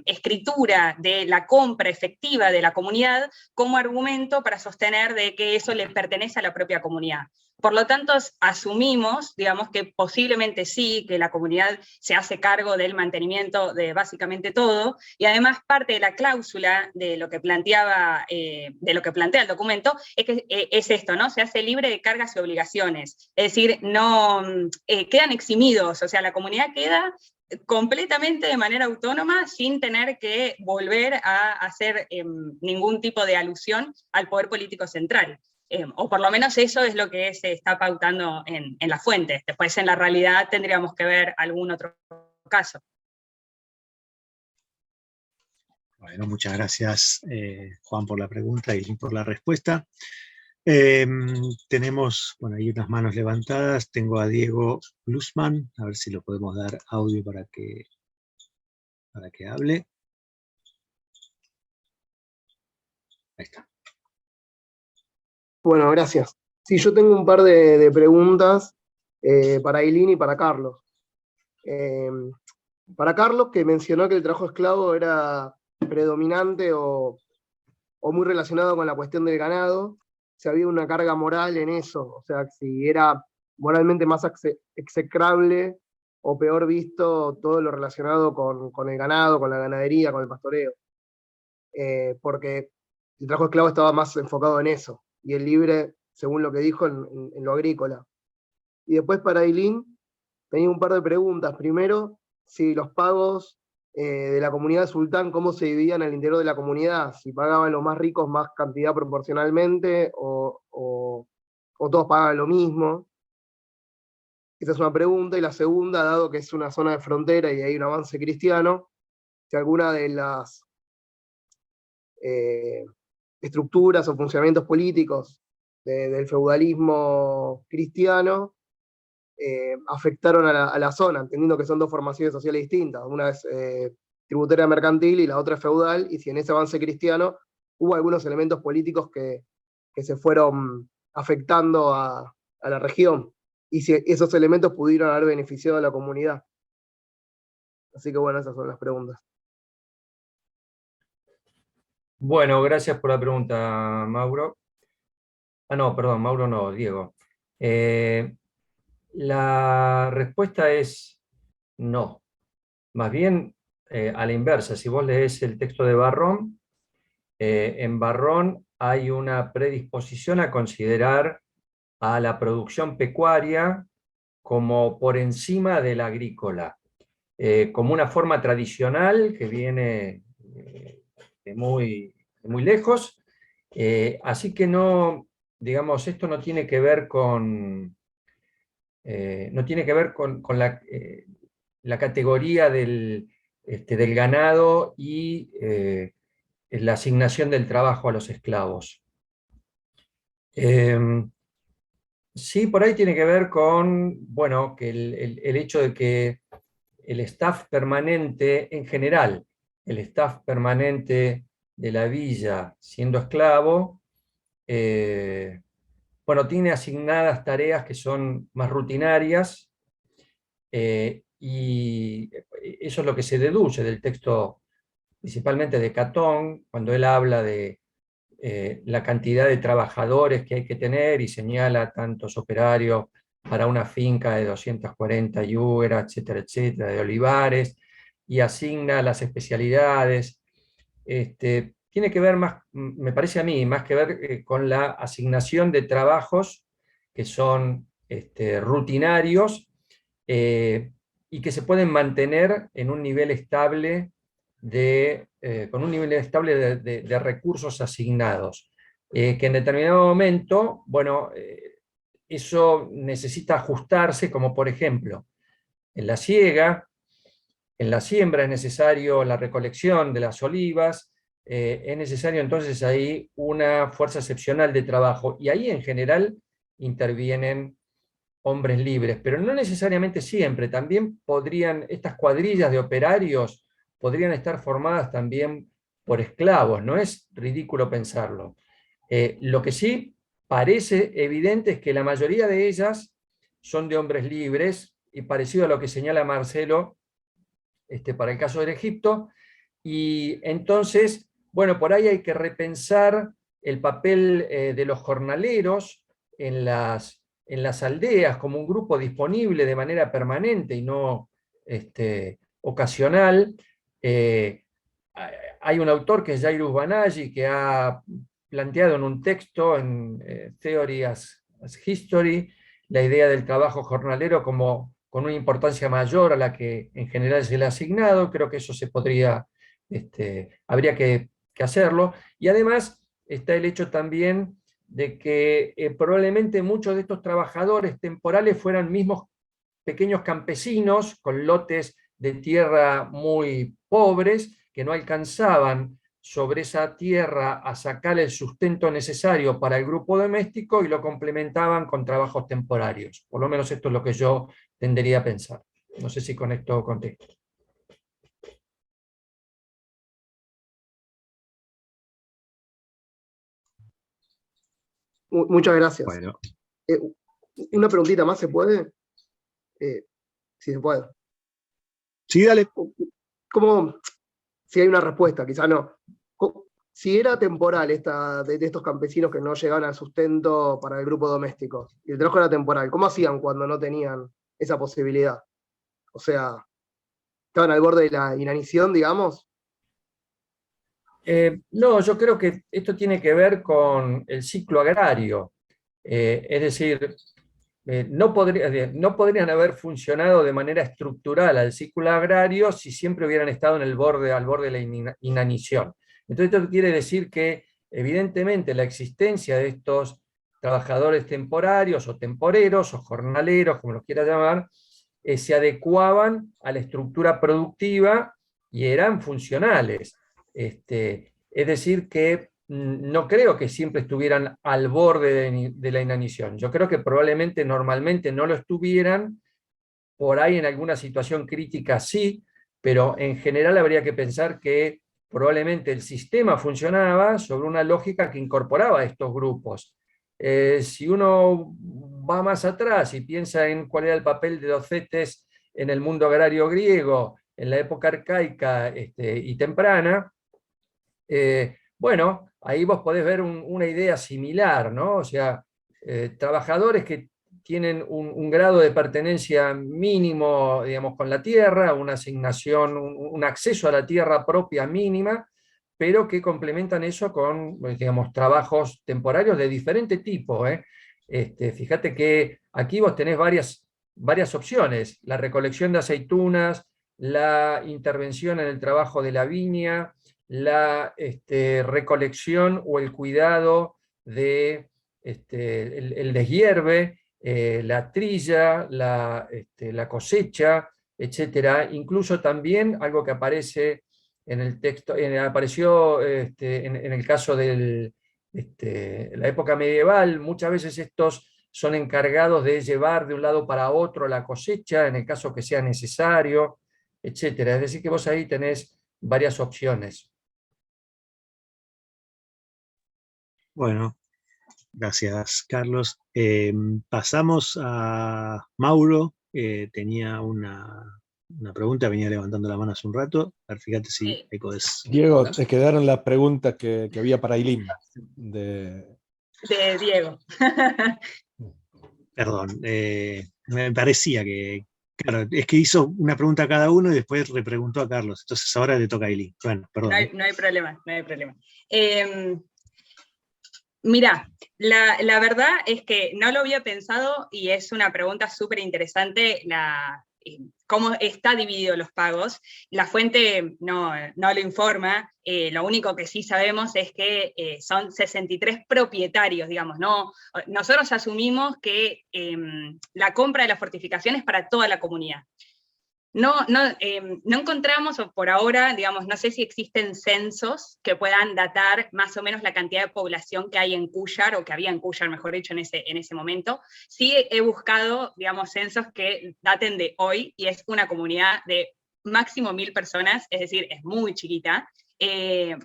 escritura de la compra efectiva de la comunidad como argumento para sostener de que eso le pertenece a la propia comunidad. Por lo tanto, asumimos, digamos, que posiblemente sí, que la comunidad se hace cargo del mantenimiento de básicamente todo, y además parte de la cláusula de lo que plantea el documento es esto, ¿no? Se hace libre de cargas y obligaciones, es decir, no quedan eximidos, o sea, la comunidad queda completamente de manera autónoma sin tener que volver a hacer ningún tipo de alusión al poder político central. O por lo menos eso es lo que se está pautando en la fuente. Después en la realidad tendríamos que ver algún otro caso. Bueno, muchas gracias, Juan, por la pregunta y por la respuesta. Tenemos, bueno, hay unas manos levantadas. Tengo a Diego Glusman, a ver si lo podemos dar audio para que hable. Ahí está. Bueno, gracias. Sí, yo tengo un par de preguntas para Ailín y para Carlos. Para Carlos, que mencionó que el trabajo esclavo era predominante o muy relacionado con la cuestión del ganado, si había una carga moral en eso, o sea, si era moralmente más execrable o peor visto todo lo relacionado con el ganado, con la ganadería, con el pastoreo. Porque el trabajo esclavo estaba más enfocado en eso, y el libre, según lo que dijo, en lo agrícola. Y después para Ailín tenía un par de preguntas. Primero, si los pagos de la comunidad sultán, cómo se dividían al interior de la comunidad, si pagaban los más ricos más cantidad proporcionalmente o todos pagaban lo mismo. Esa es una pregunta. Y la segunda, dado que es una zona de frontera y hay un avance cristiano, si alguna de las estructuras o funcionamientos políticos del feudalismo cristiano afectaron a la zona, entendiendo que son dos formaciones sociales distintas. Una es tributaria mercantil y la otra es feudal, y si en ese avance cristiano hubo algunos elementos políticos que se fueron afectando a la región, y si esos elementos pudieron haber beneficiado a la comunidad. Así que bueno, esas son las preguntas. Bueno, gracias por la pregunta, Mauro. Ah, no, perdón, Mauro no, Diego. La respuesta es no. Más bien, a la inversa, si vos lees el texto de Varrón, en Varrón hay una predisposición a considerar a la producción pecuaria como por encima de la agrícola, como una forma tradicional que viene de muy lejos, así que no, digamos, esto no tiene que ver con, con la categoría del ganado y la asignación del trabajo a los esclavos. Sí, por ahí tiene que ver con, bueno, que el hecho de que el staff permanente, en general, el staff permanente de la villa, siendo esclavo, bueno, tiene asignadas tareas que son más rutinarias, y eso es lo que se deduce del texto, principalmente de Catón, cuando él habla de la cantidad de trabajadores que hay que tener y señala tantos operarios para una finca de 240 yugueras, etcétera, etcétera, de olivares, y asigna las especialidades. Tiene que ver más, me parece a mí, más que ver con la asignación de trabajos que son rutinarios, y que se pueden mantener en un nivel estable con un nivel estable de recursos asignados, que en determinado momento, bueno, eso necesita ajustarse, como por ejemplo, en la siega, en la siembra es necesario la recolección de las olivas, es necesario entonces ahí una fuerza excepcional de trabajo, y ahí en general intervienen hombres libres, pero no necesariamente siempre. También podrían, estas cuadrillas de operarios podrían estar formadas también por esclavos, no es ridículo pensarlo. Lo que sí parece evidente es que la mayoría de ellas son de hombres libres, y parecido a lo que señala Marcelo para el caso del Egipto, y entonces, bueno, por ahí hay que repensar el papel de los jornaleros en las aldeas como un grupo disponible de manera permanente y no ocasional. Hay un autor que es Jairus Banaji, que ha planteado en un texto en Theory as History la idea del trabajo jornalero como con una importancia mayor a la que en general se le ha asignado. Creo que eso se podría, habría que hacerlo. Y además está el hecho también de que probablemente muchos de estos trabajadores temporales fueran mismos pequeños campesinos con lotes de tierra muy pobres, que no alcanzaban sobre esa tierra a sacar el sustento necesario para el grupo doméstico, y lo complementaban con trabajos temporarios. Por lo menos esto es lo que yo tendería a pensar. No sé si con esto contesto. Muchas gracias. Bueno, Una preguntita más, ¿se puede? Si se puede. sí, dale. ¿Cómo, si hay una respuesta, quizá no? Si era temporal de estos campesinos que no llegaban al sustento para el grupo doméstico, y el trabajo era temporal, ¿cómo hacían cuando no tenían esa posibilidad? O sea, ¿estaban al borde de la inanición, digamos? No, yo creo que esto tiene que ver con el ciclo agrario. Es decir, no podrían haber funcionado de manera estructural al ciclo agrario si siempre hubieran estado al borde de la inanición. Entonces esto quiere decir que evidentemente la existencia de estos trabajadores temporarios o temporeros o jornaleros, como los quiera llamar, se adecuaban a la estructura productiva y eran funcionales. Es decir, que no creo que siempre estuvieran al borde de la inanición. Yo creo que probablemente normalmente no lo estuvieran, por ahí en alguna situación crítica sí, pero en general habría que pensar que probablemente el sistema funcionaba sobre una lógica que incorporaba a estos grupos. Si uno va más atrás y piensa en cuál era el papel de los cetes en el mundo agrario griego, en la época arcaica y temprana, bueno, ahí vos podés ver una idea similar, ¿no? O sea, trabajadores que tienen un grado de pertenencia mínimo, digamos, con la tierra, una asignación, un acceso a la tierra propia mínima, pero que complementan eso con, digamos, trabajos temporarios de diferente tipo. Fíjate que aquí vos tenés varias opciones: la recolección de aceitunas, la intervención en el trabajo de la viña, la recolección o el cuidado de el deshierve, la trilla, la cosecha, etc. Incluso también algo que aparece en el texto, apareció en el caso de la época medieval. Muchas veces estos son encargados de llevar de un lado para otro la cosecha, en el caso que sea necesario, etc. Es decir, que vos ahí tenés varias opciones. Bueno, gracias, Carlos. Pasamos a Mauro, tenía una pregunta, venía levantando la mano hace un rato. A ver, fíjate si ahí podés. Diego, te quedaron las preguntas que había para Ailín. De Diego. Perdón, me parecía que, claro, es que hizo una pregunta a cada uno y después repreguntó a Carlos. Entonces ahora le toca a Ailín. Bueno, perdón. No hay problema, no hay problema. Mirá, la verdad es que no lo había pensado y es una pregunta súper interesante cómo está dividido los pagos. La fuente no lo informa, lo único que sí sabemos es que son 63 propietarios, digamos, ¿no? Nosotros asumimos que la compra de la fortificación es para toda la comunidad. No encontramos, o por ahora, digamos, no sé si existen censos que puedan datar más o menos la cantidad de población que hay en Cúllar, o que había en Cúllar, mejor dicho, en ese momento. Sí he buscado, digamos, censos que daten de hoy, y es una comunidad de máximo 1000 personas, es decir, es muy chiquita.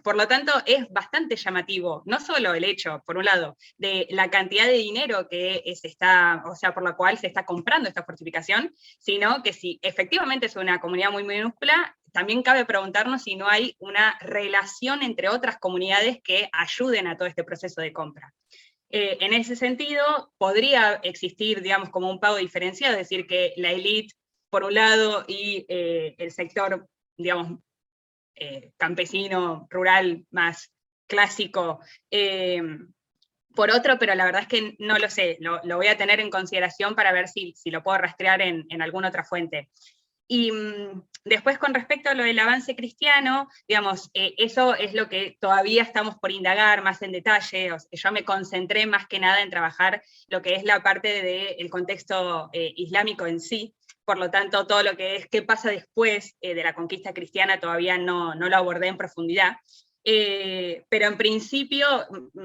Por lo tanto, es bastante llamativo, no solo el hecho, por un lado, de la cantidad de dinero que por la cual se está comprando esta fortificación, sino que si efectivamente es una comunidad muy minúscula, también cabe preguntarnos si no hay una relación entre otras comunidades que ayuden a todo este proceso de compra. En ese sentido, podría existir, digamos, como un pago diferenciado, es decir, que la élite, por un lado, y el sector, digamos, campesino, rural, más clásico, por otro, pero la verdad es que no lo sé, lo voy a tener en consideración para ver si lo puedo rastrear en alguna otra fuente. Y después, con respecto a lo del avance cristiano, digamos, eso es lo que todavía estamos por indagar más en detalle. Yo me concentré más que nada en trabajar lo que es la parte del contexto islámico en sí. Por lo tanto, todo lo que es qué pasa después de la conquista cristiana todavía no lo abordé en profundidad. Pero en principio,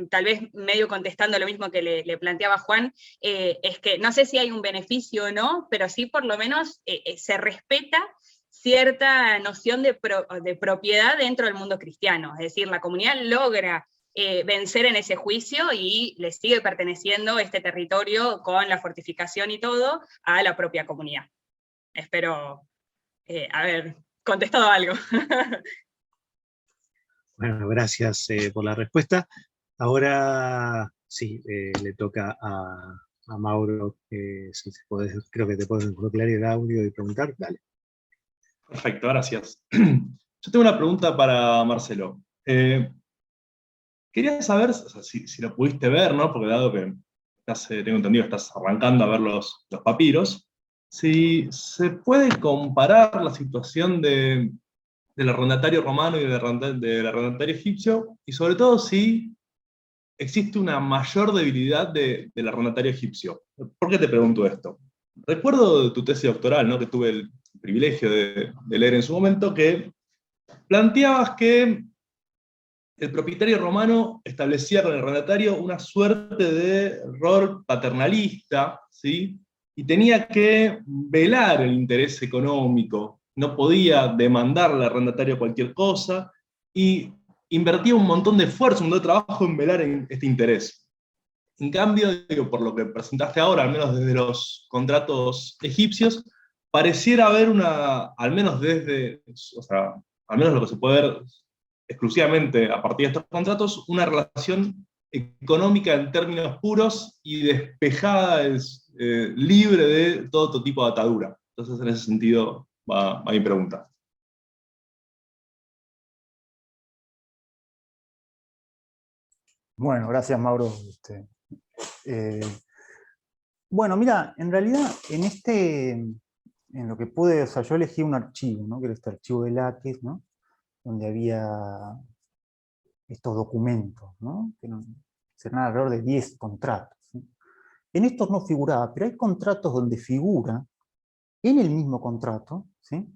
tal vez medio contestando lo mismo que le planteaba Juan, es que no sé si hay un beneficio o no, pero sí por lo menos se respeta cierta noción de propiedad dentro del mundo cristiano. Es decir, la comunidad logra vencer en ese juicio y le sigue perteneciendo este territorio con la fortificación y todo a la propia comunidad. Espero haber contestado algo. Bueno, gracias por la respuesta. Ahora sí, le toca a Mauro, si creo que te puedes bloquear el audio y preguntar. Dale. Perfecto, gracias. Yo tengo una pregunta para Marcelo. Quería saber, o sea, si lo pudiste ver, ¿no? Porque dado que tengo entendido que estás arrancando a ver los papiros, si se puede comparar la situación del arrendatario romano y del arrendatario egipcio, y sobre todo si existe una mayor debilidad del arrendatario egipcio. ¿Por qué te pregunto esto? Recuerdo de tu tesis doctoral, ¿no?, que tuve el privilegio de leer en su momento, que planteabas que el propietario romano establecía con el arrendatario una suerte de rol paternalista, ¿sí?, y tenía que velar el interés económico, no podía demandarle al arrendatario cualquier cosa, y invertía un montón de esfuerzo, un montón de trabajo en velar en este interés. En cambio, digo, por lo que presentaste ahora, al menos desde los contratos egipcios, pareciera haber al menos al menos lo que se puede ver exclusivamente a partir de estos contratos, una relación económica en términos puros y despejada, libre de todo tipo de atadura. Entonces, en ese sentido, va mi pregunta. Bueno, gracias, Mauro. Bueno, mira, en realidad en lo que pude, o sea, yo elegí un archivo, ¿no?, que era este archivo de Laques, ¿no?, donde había estos documentos, ¿no?, que serán alrededor de 10 contratos, ¿sí? En estos no figuraba, pero hay contratos donde figura, en el mismo contrato, ¿sí?,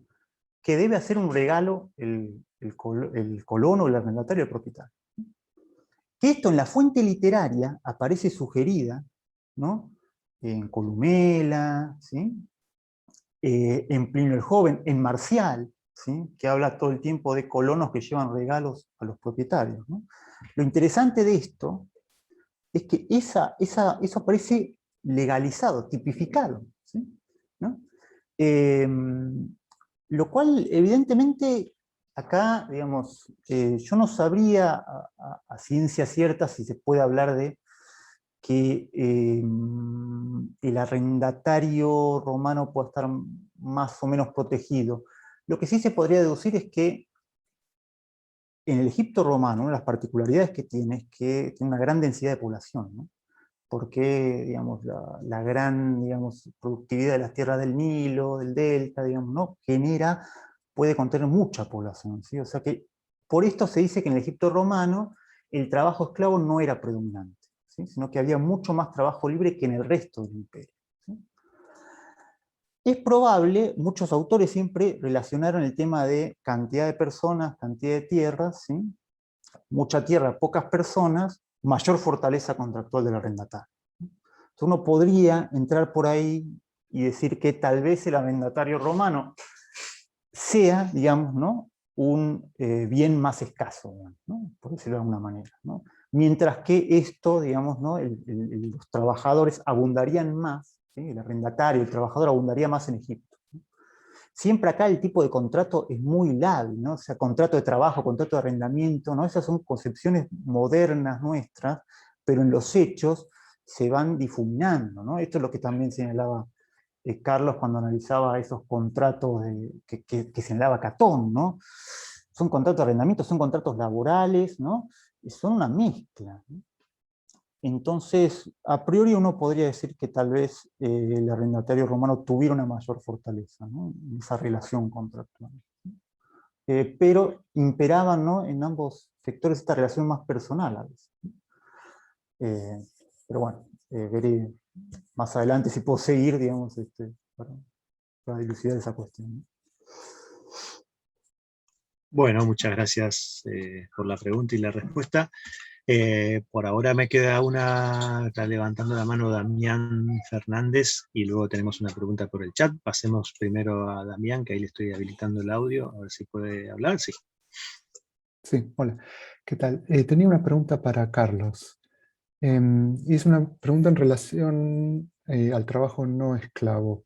que debe hacer un regalo el colono o el arrendatario al propietario. Que esto en la fuente literaria aparece sugerida, ¿no?, en Columela, ¿sí?, en Plinio el Joven, en Marcial, ¿sí?, que habla todo el tiempo de colonos que llevan regalos a los propietarios, ¿no? Lo interesante de esto es que eso aparece legalizado, tipificado, ¿sí?, ¿no? Lo cual, evidentemente, acá, digamos, yo no sabría a ciencia cierta si se puede hablar de que el arrendatario romano pueda estar más o menos protegido. Lo que sí se podría deducir es que en el Egipto romano, una de las particularidades que tiene es que tiene una gran densidad de población, ¿no? Porque, digamos, la gran, digamos, productividad de las tierras del Nilo, del delta, digamos, ¿no?, puede contener mucha población, ¿sí? O sea que por esto se dice que en el Egipto romano el trabajo esclavo no era predominante, ¿sí?, sino que había mucho más trabajo libre que en el resto del imperio, ¿sí? Es probable, muchos autores siempre relacionaron el tema de cantidad de personas, cantidad de tierras, ¿sí?, mucha tierra, pocas personas, mayor fortaleza contractual del arrendatario. Entonces uno podría entrar por ahí y decir que tal vez el arrendatario romano sea, digamos, ¿no?, un bien más escaso, ¿no?, por decirlo de alguna manera, ¿no? Mientras que esto, digamos, ¿no?, los trabajadores abundarían más, ¿sí?, el arrendatario, el trabajador abundaría más en Egipto, ¿no? Siempre acá el tipo de contrato es muy lábil, ¿no? O sea, contrato de trabajo, contrato de arrendamiento, ¿no? Esas son concepciones modernas nuestras, pero en los hechos se van difuminando, ¿no? Esto es lo que también señalaba Carlos cuando analizaba esos contratos que señalaba Catón, ¿no? Son contratos de arrendamiento, son contratos laborales, ¿no?, y son una mezcla, ¿no? Entonces, a priori uno podría decir que tal vez el arrendatario romano tuviera una mayor fortaleza, ¿no?, en esa relación contractual. Pero imperaban, ¿no?, en ambos sectores esta relación más personal a veces. Pero bueno, veré más adelante si puedo seguir, digamos, para dilucidar esa cuestión, ¿no? Bueno, muchas gracias por la pregunta y la respuesta. Por ahora me queda está levantando la mano Damián Fernández, y luego tenemos una pregunta por el chat. Pasemos primero a Damián, que ahí le estoy habilitando el audio, a ver si puede hablar. Sí. Sí, hola. ¿Qué tal? Tenía una pregunta para Carlos. Y es una pregunta en relación al trabajo no esclavo.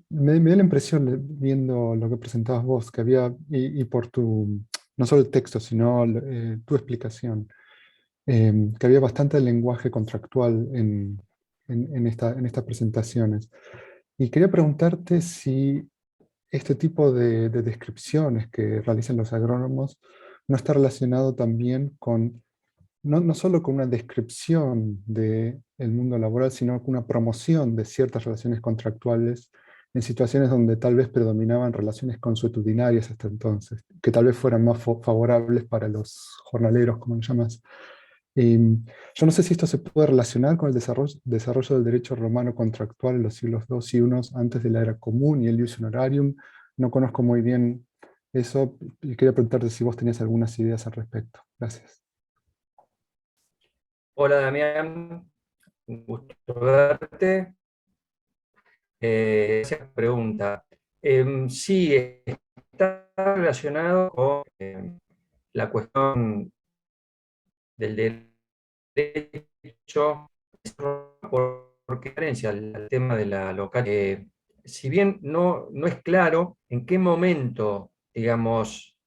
Me dio la impresión, viendo lo que presentabas vos, que había, y por no solo el texto, sino tu explicación, que había bastante lenguaje contractual en estas presentaciones. Y quería preguntarte si este tipo de descripciones que realizan los agrónomos no está relacionado también con no solo con una descripción del mundo laboral, sino con una promoción de ciertas relaciones contractuales en situaciones donde tal vez predominaban relaciones consuetudinarias hasta entonces, que tal vez fueran más favorables para los jornaleros, como lo llamas. Yo no sé si esto se puede relacionar con el desarrollo del derecho romano contractual en los siglos II y I antes de la era común y el ius honorarium. No conozco muy bien eso y quería preguntarte si vos tenías algunas ideas al respecto. Gracias. Hola Damián, un gusto verte. Gracias por la pregunta. Sí, está relacionado con la cuestión del derecho, porque diferencia al tema de la local. Si bien no es claro en qué momento, digamos,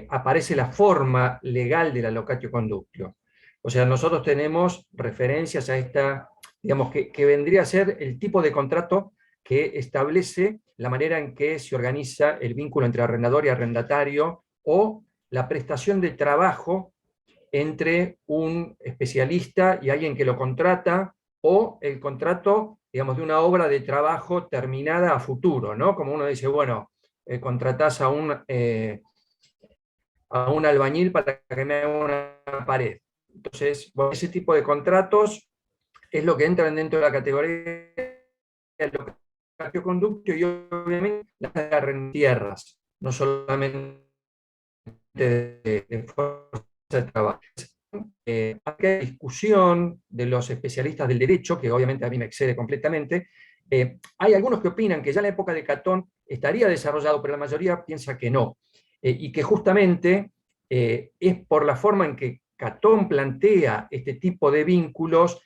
aparece la forma legal de la locatio conductio. O sea, nosotros tenemos referencias a esta, digamos, que vendría a ser el tipo de contrato que establece la manera en que se organiza el vínculo entre arrendador y arrendatario, o la prestación de trabajo entre un especialista y alguien que lo contrata, o el contrato, digamos, de una obra de trabajo terminada a futuro, ¿no? Como uno dice, bueno, contratás a un albañil para que me haga una pared. Entonces, bueno, ese tipo de contratos es lo que entran dentro de la categoría del locatio conductio, y obviamente las de tierras, no solamente de fuerza de trabajo. Aquí hay discusión de los especialistas del derecho, que obviamente a mí me excede completamente. Hay algunos que opinan que ya en la época de Catón estaría desarrollado, pero la mayoría piensa que no. Y que justamente es por la forma en que Catón plantea este tipo de vínculos,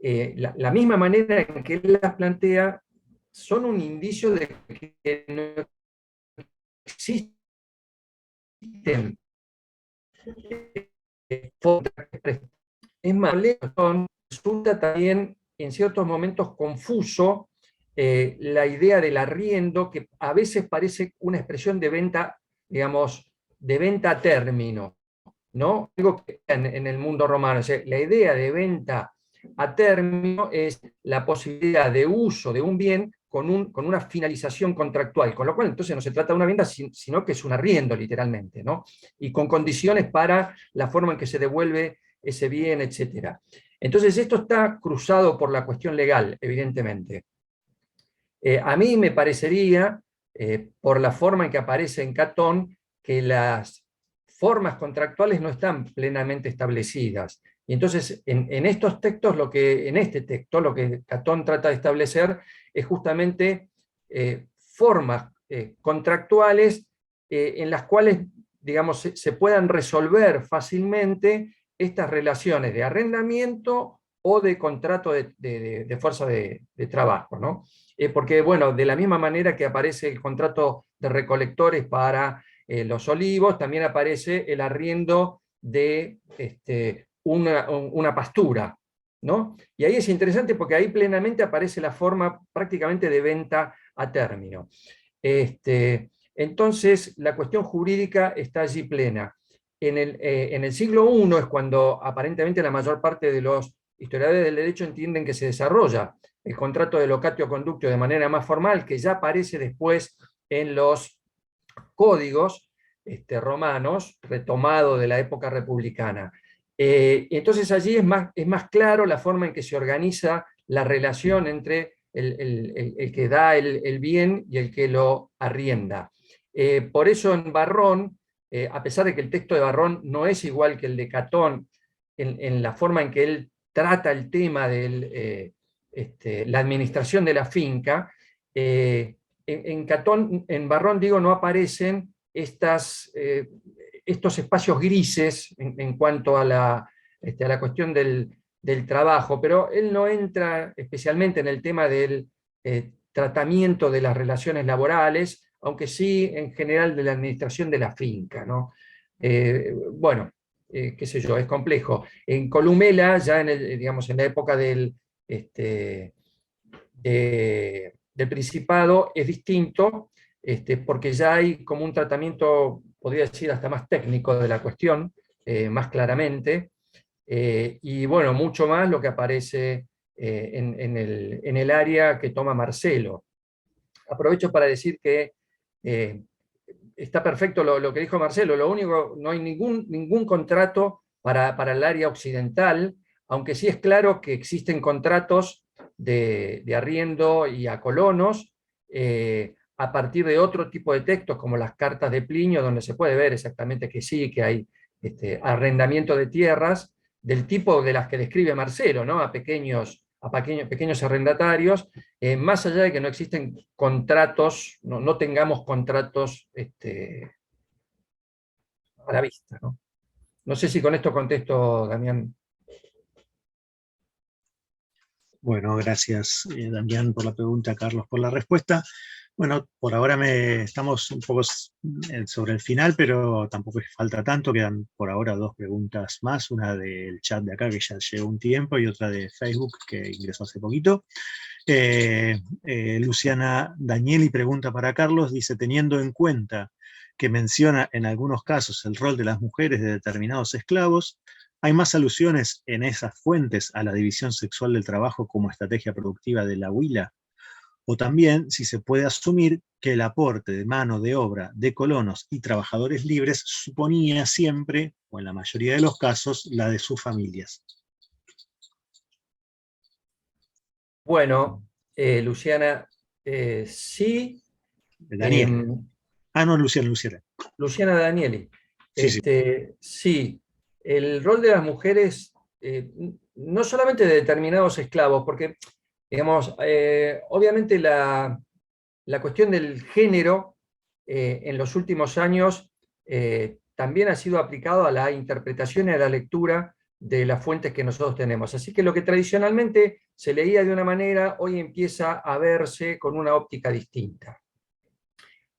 la misma manera en que él las plantea, son un indicio de que no existen es más, resulta también en ciertos momentos confuso la idea del arriendo, que a veces parece una expresión de venta, digamos, de venta a término, ¿no? Algo que en el mundo romano, o sea, la idea de venta a término es la posibilidad de uso de un bien con una finalización contractual, con lo cual entonces no se trata de una venta, sino que es un arriendo literalmente, ¿no? Y con condiciones para la forma en que se devuelve ese bien, etc. Entonces esto está cruzado por la cuestión legal, evidentemente. A mí me parecería, por la forma en que aparece en Catón, que las formas contractuales no están plenamente establecidas. Y entonces, en estos textos, en este texto, lo que Catón trata de establecer es justamente formas contractuales en las cuales, digamos, se puedan resolver fácilmente estas relaciones de arrendamiento o de contrato de fuerza de trabajo, ¿no? Porque, bueno, de la misma manera que aparece el contrato de recolectores para los olivos, también aparece el arriendo de una pastura, ¿no? Y ahí es interesante porque ahí plenamente aparece la forma prácticamente de venta a término. Entonces, la cuestión jurídica está allí plena. En el siglo I es cuando aparentemente la mayor parte de los historiadores del derecho entienden que se desarrolla el contrato de locatio conductio de manera más formal, que ya aparece después en los códigos romanos, retomado de la época republicana. Entonces allí es más claro la forma en que se organiza la relación entre el que da el bien y el que lo arrienda. Por eso en Varrón, a pesar de que el texto de Varrón no es igual que el de Catón, en la forma en que él trata el tema de la administración de la finca, en Catón, en Varrón, digo, no aparecen estos espacios grises en cuanto a la cuestión del trabajo, pero él no entra especialmente en el tema del tratamiento de las relaciones laborales, aunque sí en general de la administración de la finca, ¿no? Bueno, qué sé yo, es complejo. En Columela, ya digamos, en la época del Principado, es distinto, porque ya hay como un tratamiento, podría decir, hasta más técnico de la cuestión, más claramente, y bueno, mucho más lo que aparece en el área que toma Marcelo. Aprovecho para decir que está perfecto lo que dijo Marcelo, lo único, no hay ningún contrato para el área occidental, aunque sí es claro que existen contratos de arriendo y a colonos, a partir de otro tipo de textos, como las cartas de Plinio, donde se puede ver exactamente que sí, que hay arrendamiento de tierras, del tipo de las que describe Marcelo, ¿no? a pequeños arrendatarios, más allá de que no existen contratos, no tengamos contratos a la vista. No sé si con esto contesto, Damián. Bueno, gracias, Damián, por la pregunta, Carlos, por la respuesta. Bueno, por ahora estamos un poco sobre el final, pero tampoco falta tanto. Quedan por ahora 2 preguntas más, una del chat de acá, que ya lleva un tiempo, y otra de Facebook, que ingresó hace poquito. Luciana Danieli pregunta para Carlos, dice, teniendo en cuenta que menciona en algunos casos el rol de las mujeres de determinados esclavos, ¿hay más alusiones en esas fuentes a la división sexual del trabajo como estrategia productiva de la huila? O también si se puede asumir que el aporte de mano de obra de colonos y trabajadores libres suponía siempre, o en la mayoría de los casos, la de sus familias. Bueno, Luciana, sí. Daniel. No, Luciana. Luciana Danieli. Sí. Sí, el rol de las mujeres, no solamente de determinados esclavos, porque, digamos, obviamente la cuestión del género en los últimos años también ha sido aplicado a la interpretación y a la lectura de las fuentes que nosotros tenemos. Así que lo que tradicionalmente se leía de una manera, hoy empieza a verse con una óptica distinta.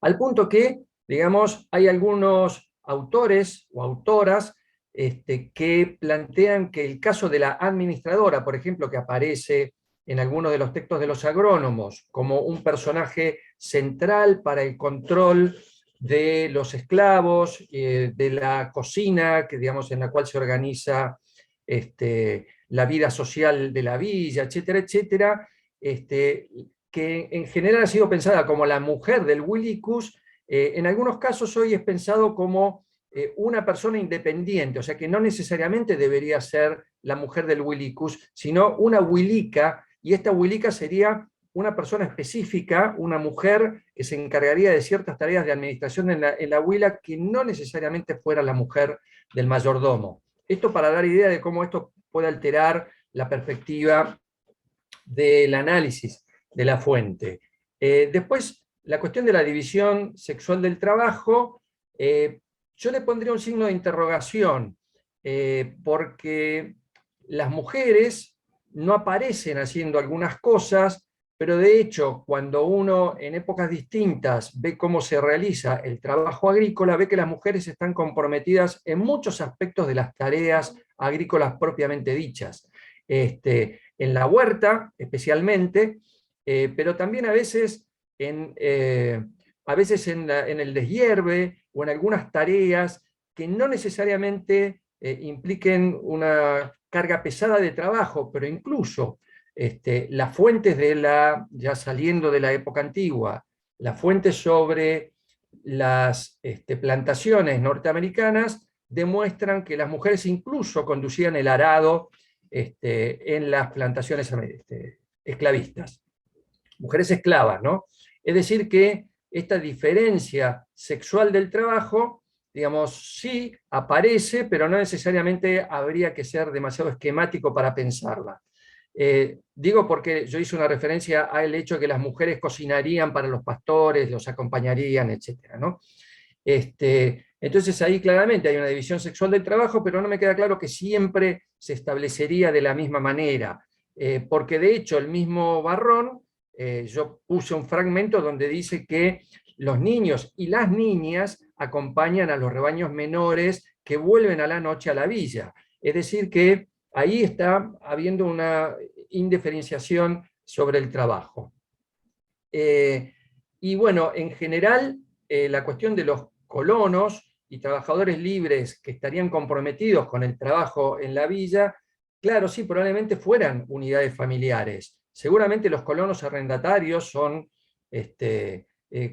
Al punto que, digamos, hay algunos autores o autoras que plantean que el caso de la administradora, por ejemplo, que aparece en algunos de los textos de los agrónomos como un personaje central para el control de los esclavos, de la cocina, que, digamos, en la cual se organiza la vida social de la villa, etcétera, etcétera, que en general ha sido pensada como la mujer del Wilicus, en algunos casos hoy es pensado como una persona independiente, o sea que no necesariamente debería ser la mujer del Wilicus, sino una huilica, y esta huilica sería una persona específica, una mujer que se encargaría de ciertas tareas de administración en la huila, que no necesariamente fuera la mujer del mayordomo. Esto para dar idea de cómo esto puede alterar la perspectiva del análisis de la fuente. Después, la cuestión de la división sexual del trabajo, yo le pondría un signo de interrogación, porque las mujeres no aparecen haciendo algunas cosas, pero de hecho, cuando uno en épocas distintas ve cómo se realiza el trabajo agrícola, ve que las mujeres están comprometidas en muchos aspectos de las tareas agrícolas propiamente dichas. En la huerta, especialmente, pero también a veces en el deshierve o en algunas tareas que no necesariamente impliquen una carga pesada de trabajo, pero incluso las fuentes ya saliendo de la época antigua, las fuentes sobre las plantaciones norteamericanas demuestran que las mujeres incluso conducían el arado en las plantaciones esclavistas. Mujeres esclavas, ¿no? Es decir que esta diferencia sexual del trabajo, digamos, sí aparece, pero no necesariamente habría que ser demasiado esquemático para pensarla. Digo porque yo hice una referencia al hecho de que las mujeres cocinarían para los pastores, los acompañarían, etc., ¿no? Entonces ahí claramente hay una división sexual del trabajo, pero no me queda claro que siempre se establecería de la misma manera, porque de hecho el mismo Barrón, yo puse un fragmento donde dice que los niños y las niñas acompañan a los rebaños menores que vuelven a la noche a la villa. Es decir que ahí está habiendo una indiferenciación sobre el trabajo. Y bueno, en general, la cuestión de los colonos y trabajadores libres que estarían comprometidos con el trabajo en la villa, claro, sí, probablemente fueran unidades familiares. Seguramente los colonos arrendatarios son,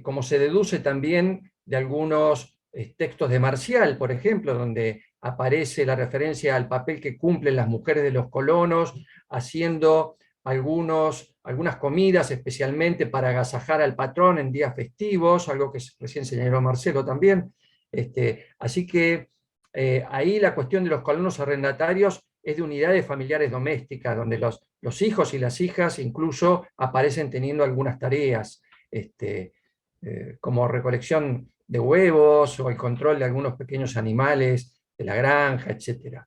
como se deduce también de algunos textos de Marcial, por ejemplo, donde aparece la referencia al papel que cumplen las mujeres de los colonos, haciendo algunas comidas especialmente para agasajar al patrón en días festivos, algo que recién señaló Marcelo también. Así que ahí la cuestión de los colonos arrendatarios es de unidades familiares domésticas, donde los hijos y las hijas incluso aparecen teniendo algunas tareas, como recolección de huevos o el control de algunos pequeños animales de la granja, etc.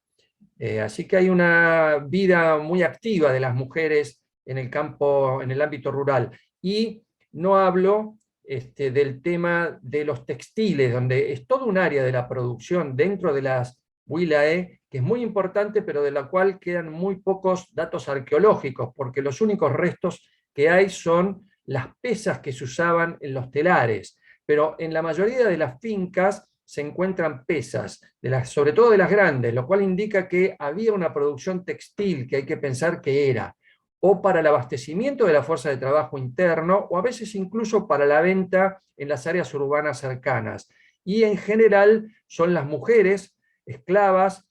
Así que hay una vida muy activa de las mujeres en el campo, en el ámbito rural. Y no hablo del tema de los textiles, donde es todo un área de la producción dentro de las Wilae, que es muy importante, pero de la cual quedan muy pocos datos arqueológicos, porque los únicos restos que hay son las pesas que se usaban en los telares. Pero en la mayoría de las fincas se encuentran pesas, sobre todo de las grandes, lo cual indica que había una producción textil que hay que pensar que era o para el abastecimiento de la fuerza de trabajo interno, o a veces incluso para la venta en las áreas urbanas cercanas. Y en general son las mujeres esclavas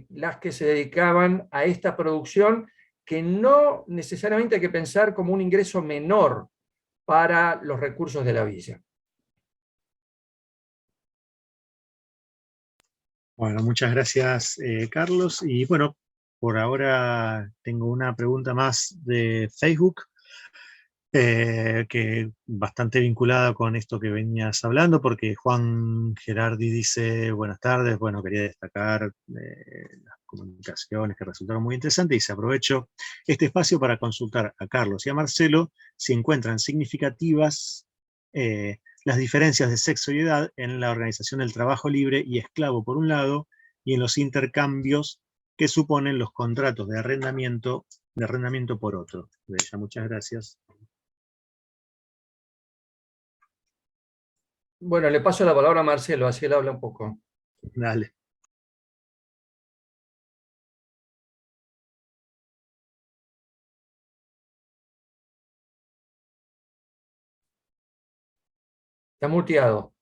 las que se dedicaban a esta producción, que no necesariamente hay que pensar como un ingreso menor para los recursos de la villa. Bueno, muchas gracias, Carlos. Y bueno, por ahora tengo una pregunta más de Facebook, que bastante vinculada con esto que venías hablando, porque Juan Gerardi dice, buenas tardes, bueno, quería destacar las comunicaciones que resultaron muy interesantes, y se aprovecho este espacio para consultar a Carlos y a Marcelo si encuentran significativas las diferencias de sexo y edad en la organización del trabajo libre y esclavo por un lado, y en los intercambios que suponen los contratos de arrendamiento por otro. Bella, muchas gracias. Bueno, le paso la palabra a Marcelo, así él habla un poco. Dale. Está muteado.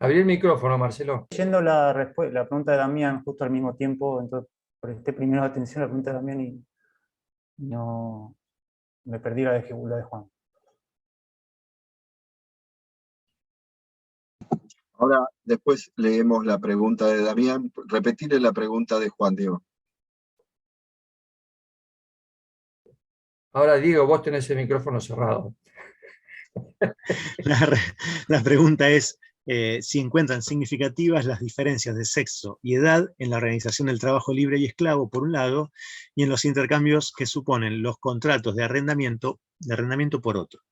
Abrí el micrófono, Marcelo. Leyendo la pregunta de Damián justo al mismo tiempo, entonces presté primero atención a la pregunta de Damián y no me perdí la de Juan. Ahora, después leemos la pregunta de Damián. Repetirle la pregunta de Juan, Diego. Ahora, Diego, vos tenés el micrófono cerrado. La pregunta es si encuentran significativas las diferencias de sexo y edad en la organización del trabajo libre y esclavo, por un lado, y en los intercambios que suponen los contratos de arrendamiento por otro.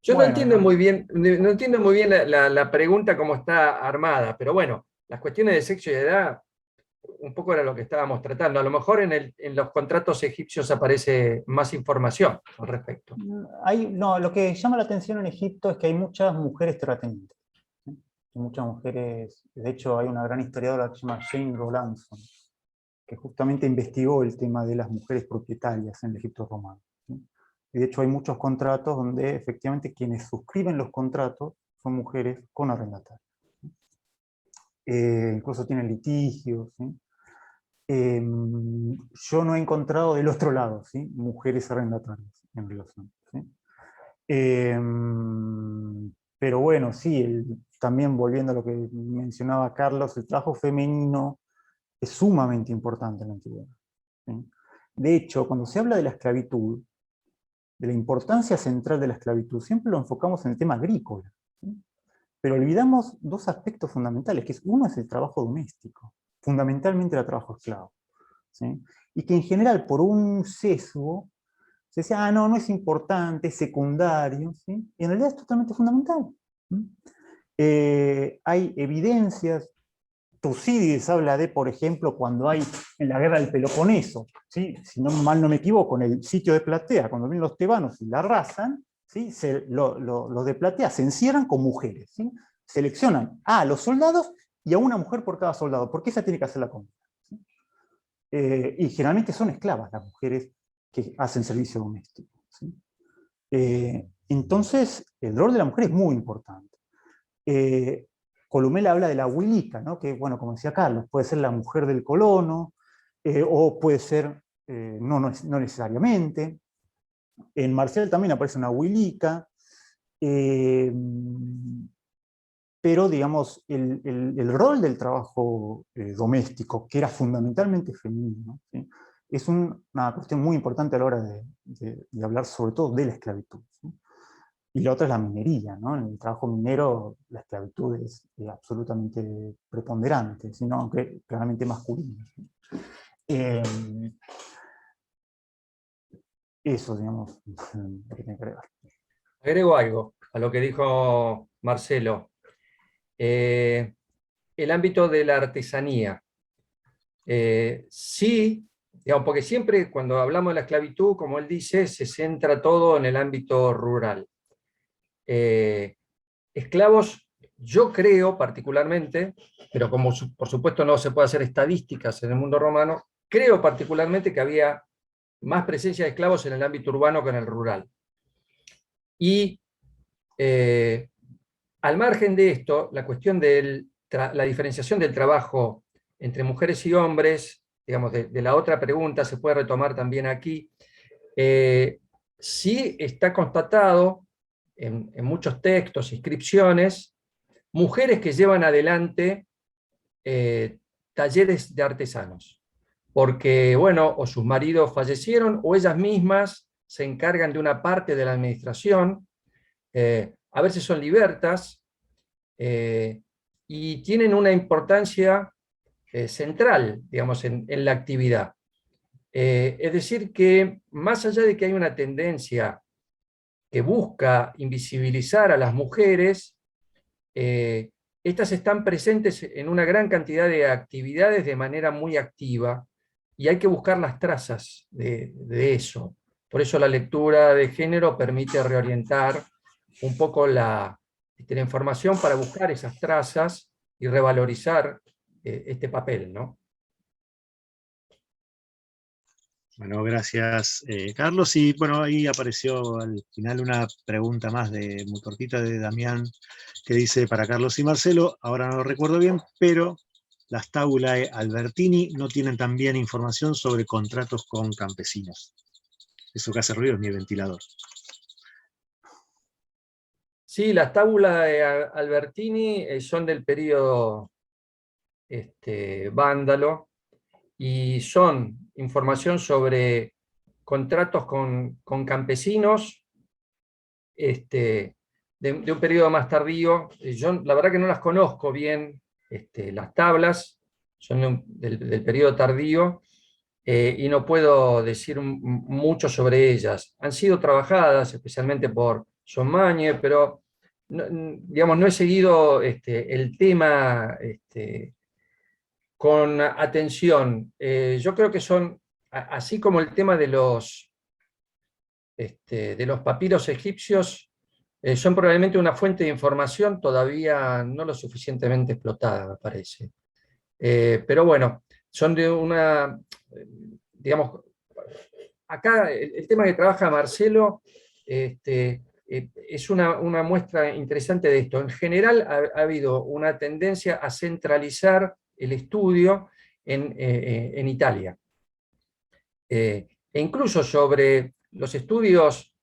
Yo no entiendo muy bien la pregunta como está armada, pero bueno, las cuestiones de sexo y edad un poco era lo que estábamos tratando. A lo mejor en los contratos egipcios aparece más información al respecto. No, lo que llama la atención en Egipto es que hay muchas mujeres terratenientes. ¿Sí? Muchas mujeres, de hecho hay una gran historiadora que se llama Jane Rowlandson, que justamente investigó el tema de las mujeres propietarias en el Egipto romano. ¿Sí? Y de hecho hay muchos contratos donde efectivamente quienes suscriben los contratos son mujeres con arrendatarios. Incluso tienen litigios. ¿Sí? Yo no he encontrado del otro lado, ¿sí? Mujeres arrendatarias en relación. ¿Sí? Pero bueno, sí, también volviendo a lo que mencionaba Carlos, el trabajo femenino es sumamente importante en la antigüedad. ¿Sí? De hecho, cuando se habla de la esclavitud, de la importancia central de la esclavitud, siempre lo enfocamos en el tema agrícola. ¿Sí? Pero olvidamos dos aspectos fundamentales, que uno es el trabajo doméstico, fundamentalmente el trabajo esclavo. ¿Sí? Y que en general, por un sesgo, se decía, no es importante, es secundario, ¿sí? Y en realidad es totalmente fundamental. ¿Sí? Hay evidencias Tucídides habla de, por ejemplo, cuando hay en la guerra del Peloponeso, ¿sí? Si mal no me equivoco, en el sitio de Platea, cuando vienen los tebanos y la arrasan, ¿sí? Los de Platea se encierran con mujeres, ¿sí? Seleccionan a los soldados y a una mujer por cada soldado, porque esa tiene que hacer la comida, ¿sí? Y generalmente son esclavas las mujeres que hacen servicio doméstico, ¿sí? Entonces, el rol de la mujer es muy importante. Columela habla de la huilica, ¿no? Que, bueno, como decía Carlos, puede ser la mujer del colono, o puede ser, no necesariamente. En Marcial también aparece una huilica, pero, digamos, el rol del trabajo doméstico, que era fundamentalmente femenino, ¿sí? Es una cuestión muy importante a la hora de hablar sobre todo de la esclavitud, ¿sí? Y la otra es la minería, ¿no? En el trabajo minero la esclavitud es absolutamente preponderante, sino aunque claramente masculina. Eso, digamos, lo que tiene que agregar. Agrego algo a lo que dijo Marcelo. El ámbito de la artesanía. Sí, digamos, porque siempre cuando hablamos de la esclavitud, como él dice, se centra todo en el ámbito rural. Esclavos, yo creo particularmente, pero como por supuesto no se puede hacer estadísticas en el mundo romano, creo particularmente que había más presencia de esclavos en el ámbito urbano que en el rural. Y al margen de esto, la cuestión de la diferenciación del trabajo entre mujeres y hombres, digamos, de la otra pregunta, se puede retomar también aquí. Sí está constatado en muchos textos, inscripciones, mujeres que llevan adelante talleres de artesanos, porque, bueno, o sus maridos fallecieron, o ellas mismas se encargan de una parte de la administración, a veces son libertas, y tienen una importancia central, digamos, en la actividad. Es decir, que más allá de que hay una tendencia que busca invisibilizar a las mujeres, estas están presentes en una gran cantidad de actividades de manera muy activa, y hay que buscar las trazas de eso. Por eso la lectura de género permite reorientar un poco la información para buscar esas trazas y revalorizar este papel, ¿no? Bueno, gracias, Carlos. Y bueno, ahí apareció al final una pregunta más muy cortita de Damián, que dice para Carlos y Marcelo, ahora no lo recuerdo bien, pero las Tabulae Albertini no tienen también información sobre contratos con campesinos. Eso que hace ruido es mi ventilador. Sí, las Tabulae Albertini son del periodo vándalo, y son información sobre contratos con campesinos de un periodo más tardío. Yo la verdad que no las conozco bien, las tablas, son del periodo tardío, y no puedo decir mucho sobre ellas. Han sido trabajadas especialmente por Sommagne, pero no, digamos, no he seguido el tema con atención. Yo creo que son, así como el tema de los papiros egipcios, son probablemente una fuente de información todavía no lo suficientemente explotada, me parece. Pero bueno, son de una, digamos, acá el tema que trabaja Marcelo es una muestra interesante de esto. En general ha habido una tendencia a centralizar el estudio en Italia. E incluso sobre los estudios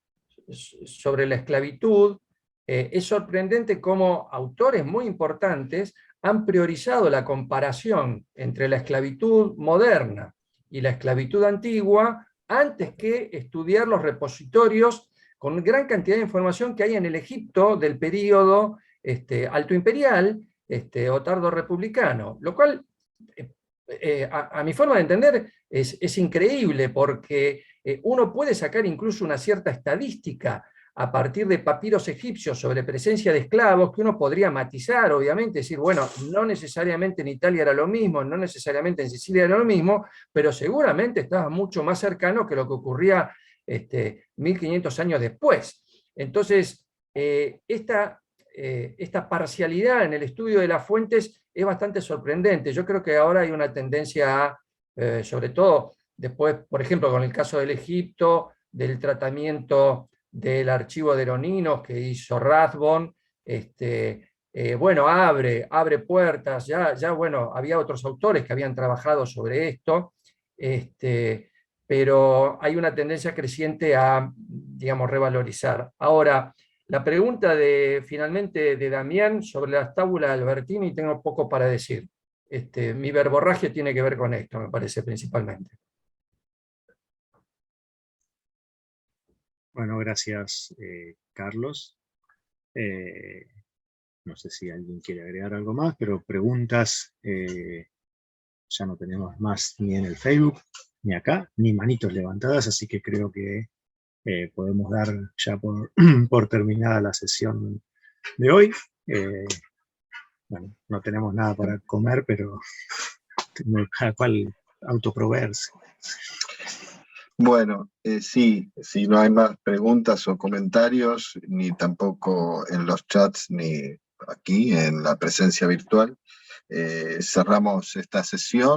sobre la esclavitud, es sorprendente cómo autores muy importantes han priorizado la comparación entre la esclavitud moderna y la esclavitud antigua antes que estudiar los repositorios con gran cantidad de información que hay en el Egipto del período alto imperial o tardo republicano, lo cual a mi forma de entender es increíble, porque uno puede sacar incluso una cierta estadística a partir de papiros egipcios sobre presencia de esclavos, que uno podría matizar, obviamente, decir, bueno, no necesariamente en Italia era lo mismo, no necesariamente en Sicilia era lo mismo, pero seguramente estaba mucho más cercano que lo que ocurría 1500 años después. Entonces, esta parcialidad en el estudio de las fuentes es bastante sorprendente. Yo creo que ahora hay una tendencia a, sobre todo después, por ejemplo, con el caso del Egipto, del tratamiento del archivo de Eroninos que hizo Rathbone, bueno, abre puertas, ya bueno, había otros autores que habían trabajado sobre esto, pero hay una tendencia creciente a, digamos, revalorizar. Ahora, la pregunta finalmente de Damián sobre las tábulas de Albertini, tengo poco para decir. Mi verborragia tiene que ver con esto, me parece, principalmente. Bueno, gracias, Carlos. No sé si alguien quiere agregar algo más, pero preguntas ya no tenemos más ni en el Facebook, ni acá, ni manitos levantadas, así que creo que podemos dar ya por terminada la sesión de hoy. Bueno, no tenemos nada para comer, pero cada cual autoproveerse. Bueno, sí, si no hay más preguntas o comentarios, ni tampoco en los chats, ni aquí en la presencia virtual, cerramos esta sesión.